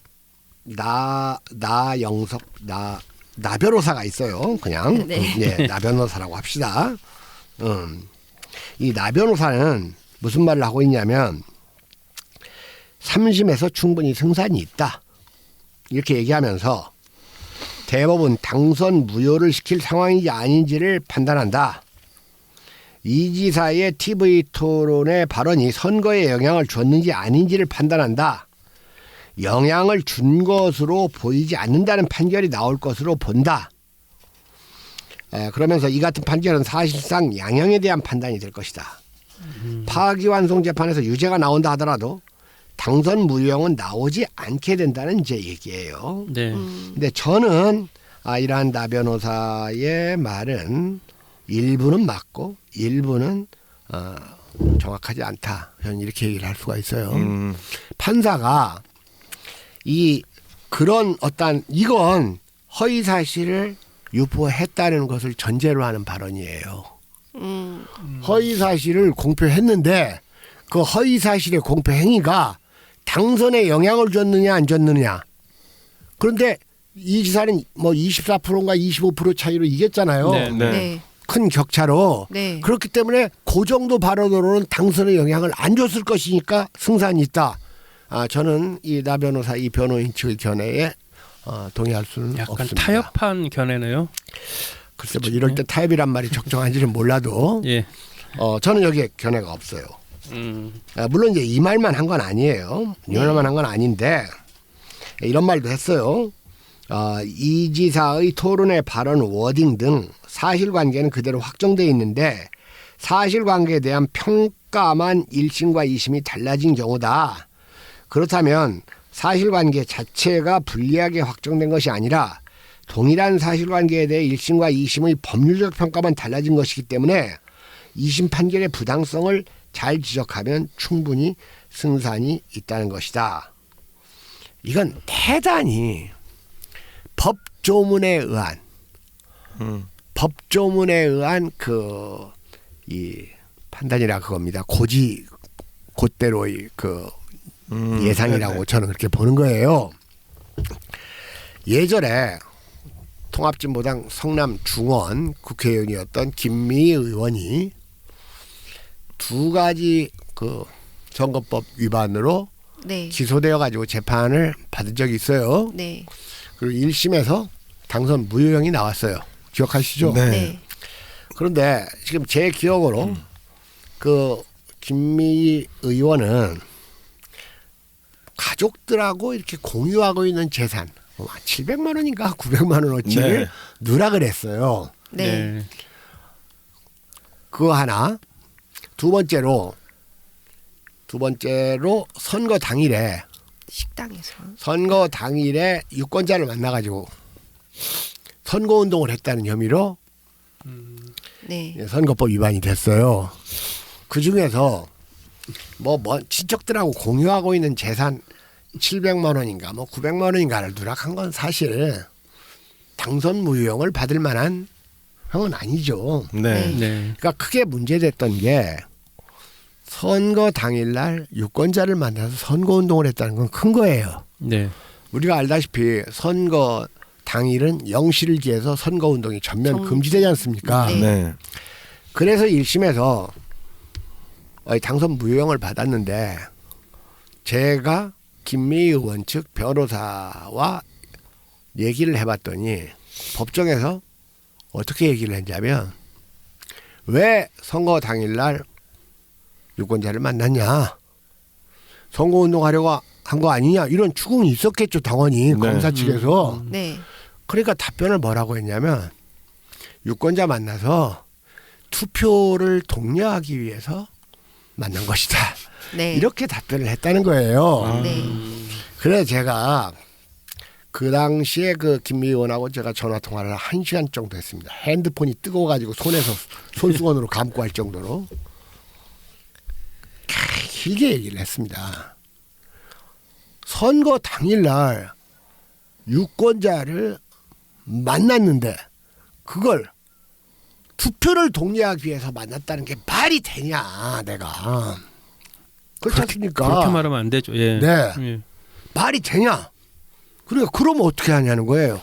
변호사가 있어요. 그냥 네. 나 변호사라고 합시다. 이 나 변호사는 무슨 말을 하고 있냐면 3심에서 충분히 승산이 있다. 이렇게 얘기하면서 대법원 당선 무효를 시킬 상황인지 아닌지를 판단한다. 이 지사의 TV 토론의 발언이 선거에 영향을 줬는지 아닌지를 판단한다. 영향을 준 것으로 보이지 않는다는 판결이 나올 것으로 본다. 그러면서 이 같은 판결은 사실상 양형에 대한 판단이 될 것이다. 파기환송 재판에서 유죄가 나온다 하더라도 당선 무효형은 나오지 않게 된다는 이제 얘기예요. 네. 근데 저는 이러한 나 변호사의 말은 일부는 맞고 일부는 정확하지 않다. 저는 이렇게 얘기를 할 수가 있어요. 판사가 그런 이건 허위 사실을 유포했다는 것을 전제로 하는 발언이에요. 허위 사실을 공표했는데 그 허위 사실의 공표 행위가 당선에 영향을 줬느냐 안 줬느냐. 그런데 이 지사는 뭐 24%인가 25% 차이로 이겼잖아요. 네. 네. 네. 큰 격차로 네. 그렇기 때문에 그 정도 발언으로는 당선에 영향을 안 줬을 것이니까 승산이 있다. 저는 이 나 변호사 이 변호인 측의 견해에 동의할 수는 약간 없습니다. 타협한 견해네요. 글쎄 뭐 이럴 때 타협이란 말이 적정한지는 몰라도 예. 저는 여기에 견해가 없어요. 물론 이제 이 말만 한 건 아니에요. 이 말만 한 건 아닌데 이런 말도 했어요. 이 지사의 토론회 발언 워딩 등 사실관계는 그대로 확정돼 있는데 사실관계에 대한 평가만 1심과 2심이 달라진 경우다. 그렇다면 사실관계 자체가 불리하게 확정된 것이 아니라 동일한 사실관계에 대해 1심과 2심의 법률적 평가만 달라진 것이기 때문에 2심 판결의 부당성을 잘 지적하면 충분히 승산이 있다는 것이다. 이건 대단히 법조문에 의한 이 판단이라 그겁니다. 곧대로의 예상이라고 네네. 저는 그렇게 보는 거예요. 예전에 통합진보당 성남 중원 국회의원이었던 김미희 의원이 2가지 선거법 위반으로 네. 기소되어 가지고 재판을 받은 적이 있어요. 네. 그리고 1심에서 당선 무효형이 나왔어요. 기억하시죠? 네. 네. 그런데 지금 제 기억으로 김미희 의원은 가족들하고 이렇게 공유하고 있는 재산 700만 원인가 900만 원어치를 네. 누락을 했어요. 네. 그거 하나. 두 번째로 선거 당일에 유권자를 만나가지고 선거운동을 했다는 혐의로 네. 선거법 위반이 됐어요. 그 중에서 뭐 친척들하고 공유하고 있는 재산 700만 원인가 900만 원인가를 누락한 건 사실 당선 무효형을 받을 만한 형은 아니죠. 네. 네. 그러니까 크게 문제됐던 게 선거 당일날 유권자를 만나서 선거운동을 했다는 건 큰 거예요. 네. 우리가 알다시피 선거 당일은 영시를 기해서 선거운동이 전면 금지되지 않습니까? 네. 네. 그래서 1심에서 당선 무효형을 받았는데 제가 김미희 의원 측 변호사와 얘기를 해봤더니 법정에서 어떻게 얘기를 했냐면 왜 선거 당일날 유권자를 만났냐, 선거운동하려고 한 거 아니냐, 이런 추궁이 있었겠죠 당연히. 네. 검사 측에서. 네. 그러니까 답변을 뭐라고 했냐면 유권자 만나서 투표를 독려하기 위해서 만난 것이다. 네. 이렇게 답변을 했다는 거예요. 네. 그래서 제가 그 당시에 김미희 의원하고 제가 전화 통화를 1시간 정도 했습니다. 핸드폰이 뜨거워가지고 손에서 손수건으로 감고 할 정도로 길게 얘기를 했습니다. 선거 당일날 유권자를 만났는데 그걸 투표를 독려하기 위해서 만났다는 게 말이 되냐, 내가. 그렇지 않습니까? 그렇게 말하면 안 되죠. 예. 네. 예. 말이 되냐? 그러니까 그러면 어떻게 하냐는 거예요.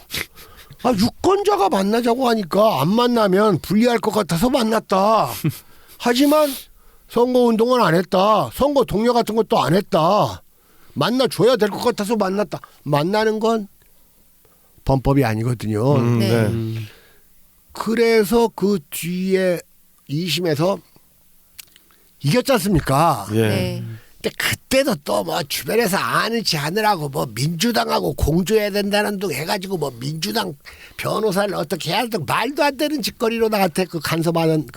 유권자가 만나자고 하니까 안 만나면 불리할 것 같아서 만났다. 하지만 선거운동은 안 했다. 선거 독려 같은 것도 안 했다. 만나줘야 될 것 같아서 만났다. 만나는 건 범법이 아니거든요. 네. 네. 그래서 그 뒤에 2심에서 이겼지 않습니까? 예. 네. 근데 그때도 또 뭐 주변에서 아는지 않으라고 뭐 민주당하고 공조해야 된다는 둥 해가지고 뭐 민주당 변호사를 어떻게 해야 된다 말도 안 되는 짓거리로 나한테 간섭하는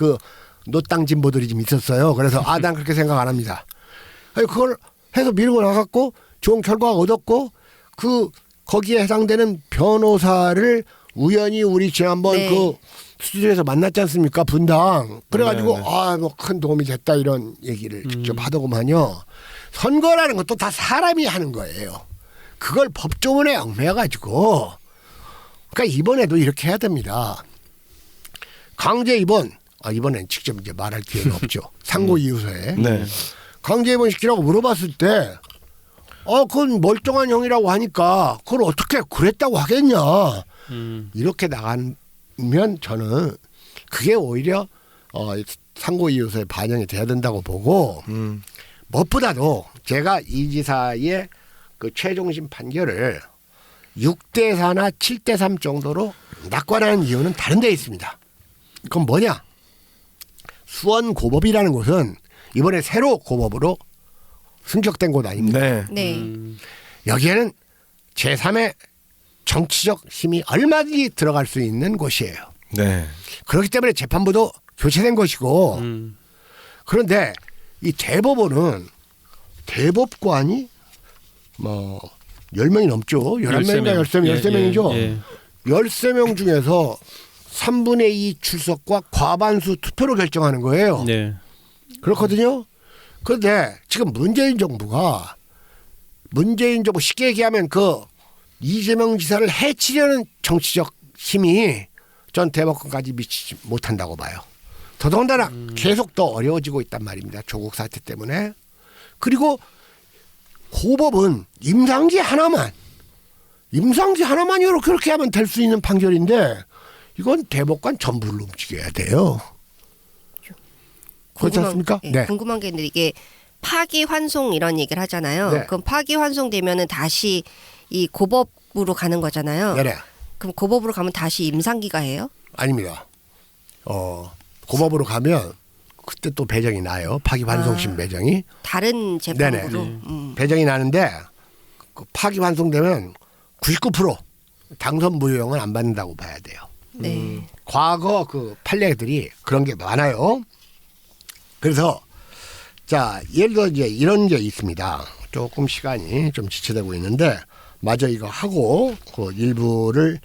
노땅 진보들이 좀 있었어요. 그래서 난 그렇게 생각 안 합니다. 그걸 해서 밀고 나갔고 좋은 결과가 얻었고 거기에 해당되는 변호사를 우연히 우리 지난번 네. 스튜디오에서 만났지 않습니까? 분당. 그래가지고 네, 뭐 큰 도움이 됐다 이런 얘기를 직접 하더구만요. 선거라는 것도 다 사람이 하는 거예요. 그걸 법조문에 얽매여가지고 그러니까 이번에도 이렇게 해야 됩니다. 강제 입원. 이번엔 직접 이제 말할 기회는 없죠. 상고 이유서에. 네. 강제 입원시키라고 물어봤을 때 그건 멀쩡한 형이라고 하니까 그걸 어떻게 그랬다고 하겠냐. 이렇게 나가면 저는 그게 오히려 상고이유서에 반영이 돼야 된다고 보고 무엇보다도 제가 이 지사의 그 최종심 판결을 6대4나 7대3 정도로 낙관하는 이유는 다른 데 있습니다. 그건 뭐냐? 수원고법이라는 곳은 이번에 새로 고법으로 승격된 곳 아닙니다. 네. 네. 여기에는 제3의 정치적 힘이 얼마든지 들어갈 수 있는 곳이에요. 네. 그렇기 때문에 재판부도 교체된 것이고 그런데 이 대법원은 대법관이 뭐 10명이 넘죠. 11명인가 13명이죠. 예. 13명 중에서 3분의 2 출석과 과반수 투표로 결정하는 거예요. 네. 그렇거든요. 그런데 지금 문재인 정부 쉽게 얘기하면 그 이재명 지사를 해치려는 정치적 힘이 전 대법관까지 미치지 못한다고 봐요. 더더군다나 계속 더 어려워지고 있단 말입니다. 조국 사태 때문에. 그리고 고법은 임상기 하나만으로 그렇게 하면 될 수 있는 판결인데 이건 대법관 전부를 움직여야 돼요. 그렇지 않습니까? 네. 궁금한 게 있는데 이게 파기환송 이런 얘기를 하잖아요. 네. 그럼 파기환송되면은 다시 이 고법으로 가는 거잖아요. 네네. 그럼 고법으로 가면 다시 임상기가 해요? 아닙니다. 고법으로 가면 그때 또 배정이 나요. 파기환송심 배정이. 다른 재판으로. 네네. 배정이 나는데 그 파기환송되면 99% 당선 무효형은 안 받는다고 봐야 돼요. 네. 과거 그 판례들이 그런 게 많아요. 그래서 자 예를 들어 이제 이런 게 있습니다. 조금 시간이 좀 지체되고 있는데 마저 이거 하고 그 일부를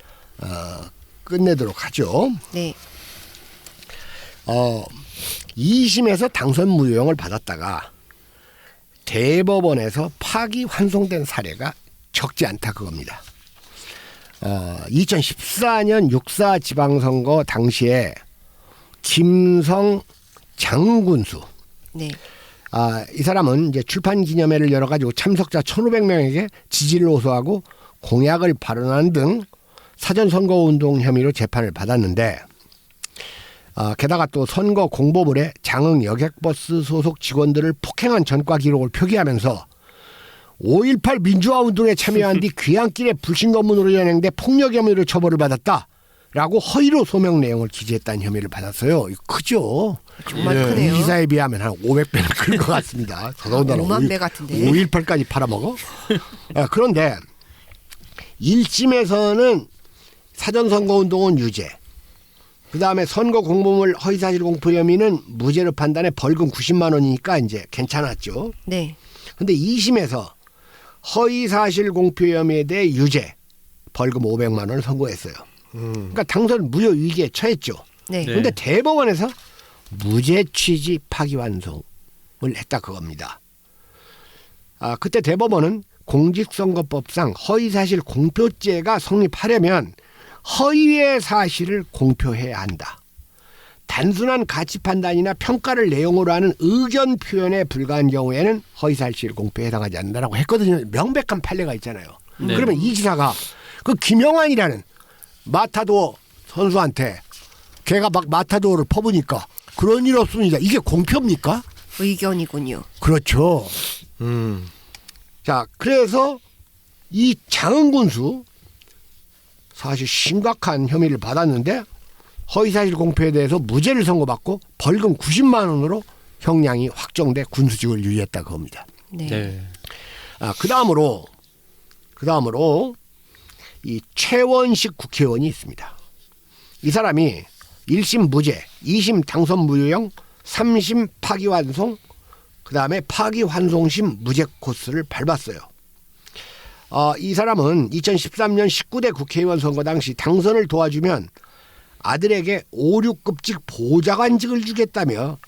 끝내도록 하죠. 네. 2심에서 당선 무효형을 받았다가 대법원에서 파기환송된 사례가 적지 않다 그겁니다. 2014년 6.4 지방선거 당시에 김성 장군수 네. 이 사람은 이제 출판 기념회를 열어가지고 참석자 1,500명에게 지지를 호소하고 공약을 발언하는 등 사전 선거 운동 혐의로 재판을 받았는데 게다가 또 선거 공보물에 장흥 여객버스 소속 직원들을 폭행한 전과 기록을 표기하면서 5.18 민주화 운동에 참여한 뒤 귀향길에 불신검문으로 연행돼 폭력 혐의로 처벌을 받았다라고 허위로 소명 내용을 기재했다는 혐의를 받았어요. 이거 크죠? 정말 예. 크네요. 이 기사에 비하면 한 500배는 클 것 같습니다. 더더군다나 5만 배 같은데. 5.18까지 팔아먹어? 그런데 1심에서는 사전선거운동은 유죄. 그다음에 선거 공보물 허위사실 공표 혐의는 무죄로 판단해 벌금 90만 원이니까 이제 괜찮았죠. 네. 근데 2심에서 허위사실 공표 혐의에 대해 유죄, 벌금 500만 원을 선고했어요. 그러니까 당선 무효 위기에 처했죠. 네. 네. 그런데 대법원에서 무죄 취지 파기환송을 했다 그겁니다. 그때 대법원은 공직선거법상 허위사실 공표죄가 성립하려면 허위의 사실을 공표해야 한다. 단순한 가치 판단이나 평가를 내용으로 하는 의견 표현에 불과한 경우에는 허위사실 공표에 해당하지 않는다라고 했거든요. 명백한 판례가 있잖아요. 네. 그러면 이 지사가 그 김영환이라는 마타도어 선수한테 걔가 막 마타도어를 퍼부니까 그런 일 없습니다. 이게 공표입니까? 의견이군요. 그렇죠. 자, 그래서 이 장흥군수 사실 심각한 혐의를 받았는데 허위사실 공표에 대해서 무죄를 선고받고 벌금 90만 원으로 형량이 확정돼 군수직을 유지했다 그겁니다. 네. 네. 그다음으로 이 최원식 국회의원이 있습니다. 이 사람이 1심 무죄, 2심 당선 무효형, 3심 파기환송, 그다음에 파기환송심 무죄 코스를 밟았어요. 이 사람은 2013년 19대 국회의원 선거 당시 당선을 도와주면 아들에게 5, 6급직 보좌관직을 주겠다며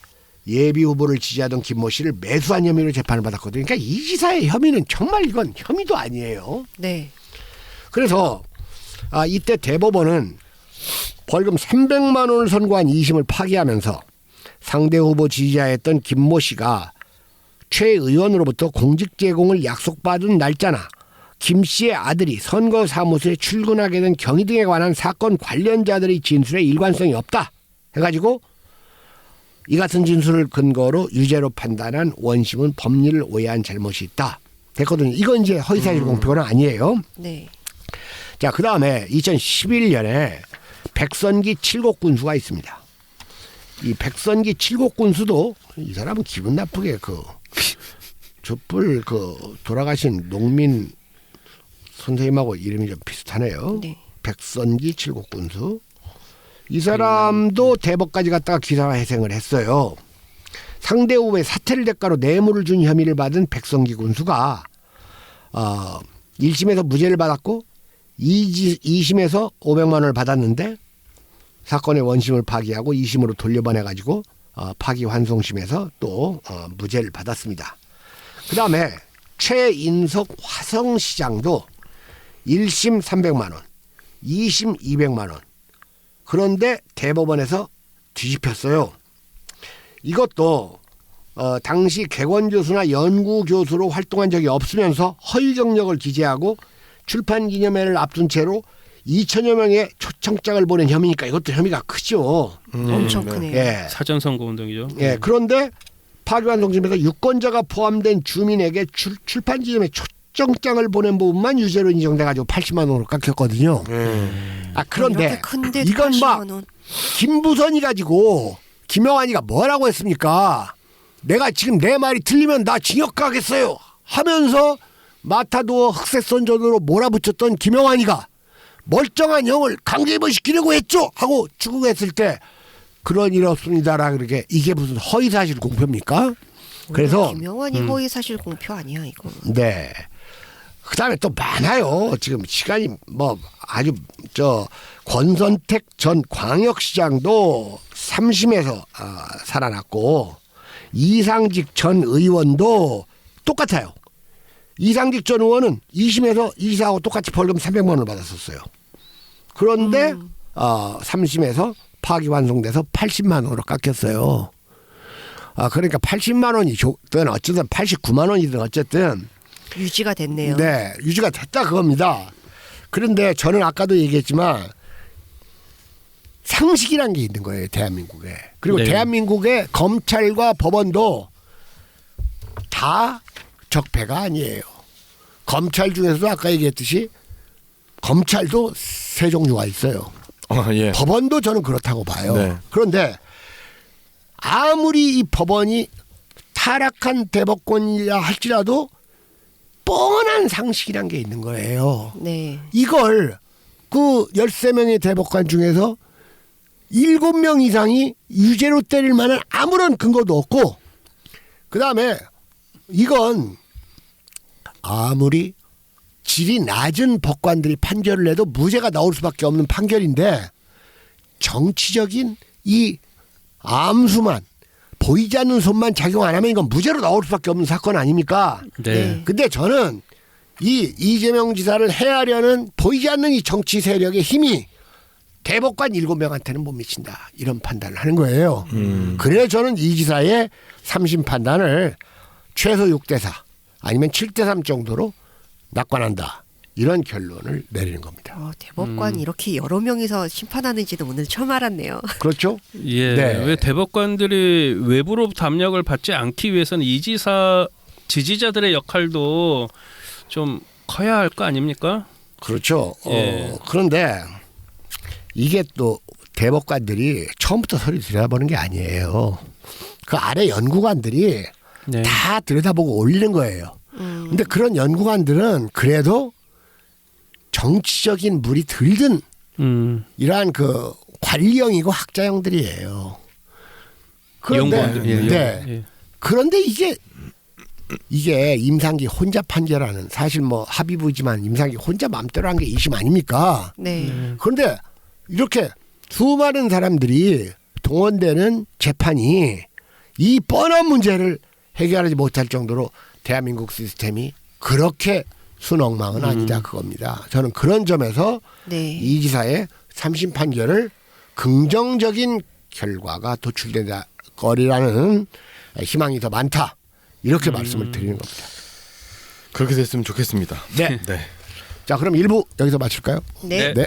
예비 후보를 지지하던 김모 씨를 매수한 혐의로 재판을 받았거든요. 그러니까 이 지사의 혐의는 정말 이건 혐의도 아니에요. 네. 그래서 이때 대법원은 벌금 300만 원을 선고한 2심을 파기하면서 상대 후보 지지자였던 김모 씨가 최 의원으로부터 공직 제공을 약속받은 날짜나 김 씨의 아들이 선거 사무소에 출근하게 된 경위 등에 관한 사건 관련자들의 진술에 일관성이 없다. 해가지고 이 같은 진술을 근거로 유죄로 판단한 원심은 법리를 오해한 잘못이 있다. 됐거든요. 이건 이제 허위사실 공표는 아니에요. 네. 자, 그 다음에 2011년에 백선기 칠곡군수가 있습니다. 이 백선기 칠곡군수도 이 사람은 기분 나쁘게 그 촛불 돌아가신 농민 선생님하고 이름이 좀 비슷하네요. 네. 백선기 칠곡군수. 이 사람도 대법까지 갔다가 기사회생을 했어요. 상대 후보에 사퇴를 대가로 뇌물을 준 혐의를 받은 백선기 군수가 1심에서 무죄를 받았고 2심에서 500만 원을 받았는데 사건의 원심을 파기하고 2심으로 돌려보내가지고 파기환송심에서 또 무죄를 받았습니다. 그다음에 최인석 화성시장도 1심 300만 원, 2심 200만 원. 그런데 대법원에서 뒤집혔어요. 이것도 당시 객원교수나 연구교수로 활동한 적이 없으면서 허위 경력을 기재하고 출판기념회를 앞둔 채로 2천여 명의 초청장을 보낸 혐의니까 이것도 혐의가 크죠. 엄청 크네요. 예. 사전 선거 운동이죠. 예. 그런데 파기환송심에서 유권자가 포함된 주민에게 출판기념회 초청장을 보낸 부분만 유죄로 인정돼가지고 80만 원으로 깎였거든요. 그런데 이렇게 큰데 이건 막 80만 원. 김부선이 가지고 김영환이가 뭐라고 했습니까? 내가 지금 내 말이 틀리면 나 징역 가겠어요 하면서 마타도어 흑색선전으로 몰아붙였던 김영환이가 멀쩡한 형을 강제 입원시키려고 했죠 하고 추궁했을 때 그런 일 없습니다라 그렇게 이게 무슨 허위사실 공표입니까? 그래서 김영환이 허위 사실 공표 아니야 이거. 네. 그다음에 또 많아요. 지금 시간이 뭐 아주 권선택 전 광역시장도 3심에서 살아났고 이상직 전 의원도 똑같아요. 이상직 전 의원은 2심에서 이사하고 똑같이 벌금 300만 원을 받았었어요. 그런데 3심에서 파기환송돼서 80만 원으로 깎였어요. 그러니까 80만 원이든 어쨌든 89만 원이든 어쨌든 유지가 됐네요. 네, 유지가 됐다 그겁니다. 그런데 저는 아까도 얘기했지만 상식이란 게 있는 거예요, 대한민국에. 그리고 네. 대한민국의 검찰과 법원도 다 적폐가 아니에요. 검찰 중에서도 아까 얘기했듯이 검찰도 세 종류가 있어요. 예. 법원도 저는 그렇다고 봐요. 네. 그런데 아무리 이 법원이 타락한 대법관이라 할지라도 뻔한 상식이란 게 있는 거예요. 네. 이걸 그 13명의 대법관 중에서 7명 이상이 유죄로 때릴 만한 아무런 근거도 없고 그다음에 이건 아무리 질이 낮은 법관들이 판결을 해도 무죄가 나올 수밖에 없는 판결인데 정치적인 이 암수만 보이지 않는 손만 작용 안 하면 이건 무죄로 나올 수밖에 없는 사건 아닙니까? 네. 근데 저는 이 이재명 지사를 해하려는 보이지 않는 이 정치 세력의 힘이 대법관 7명한테는 못 미친다. 이런 판단을 하는 거예요. 그래서 저는 이 지사의 3심 판단을 최소 6대4 아니면 7대3 정도로 낙관한다. 이런 결론을 내리는 겁니다. 대법관 이렇게 여러 명이서 심판하는지도 오늘 처음 알았네요. 그렇죠? 예. 네. 왜 대법관들이 외부로부터 압력을 받지 않기 위해서는 이 지사 지지자들의 역할도 좀 커야 할 거 아닙니까? 그렇죠. 예. 그런데 이게 또 대법관들이 처음부터 소리 들여다보는 게 아니에요. 그 아래 연구관들이 네. 다 들여다보고 올리는 거예요. 근데 그런 연구관들은 그래도 정치적인 물이 들든 이러한 그 관리형이고 학자형들이에요. 그런데 연구원들. 예, 네. 예. 그런데 이게 임상기 혼자 판결하는 사실 뭐 합의부지만 임상기 혼자 마음대로 한 게 2심 아닙니까? 네. 그런데 이렇게 수많은 사람들이 동원되는 재판이 이 뻔한 문제를 해결하지 못할 정도로 대한민국 시스템이 그렇게 순엉망은 아니다 그겁니다. 저는 그런 점에서 네. 이 지사의 3심 판결을 긍정적인 결과가 도출된다 거리라는 희망이 더 많다. 이렇게 말씀을 드리는 겁니다. 그렇게 됐으면 좋겠습니다. 네. 네. 자, 그럼 1부 여기서 마칠까요? 네. 네.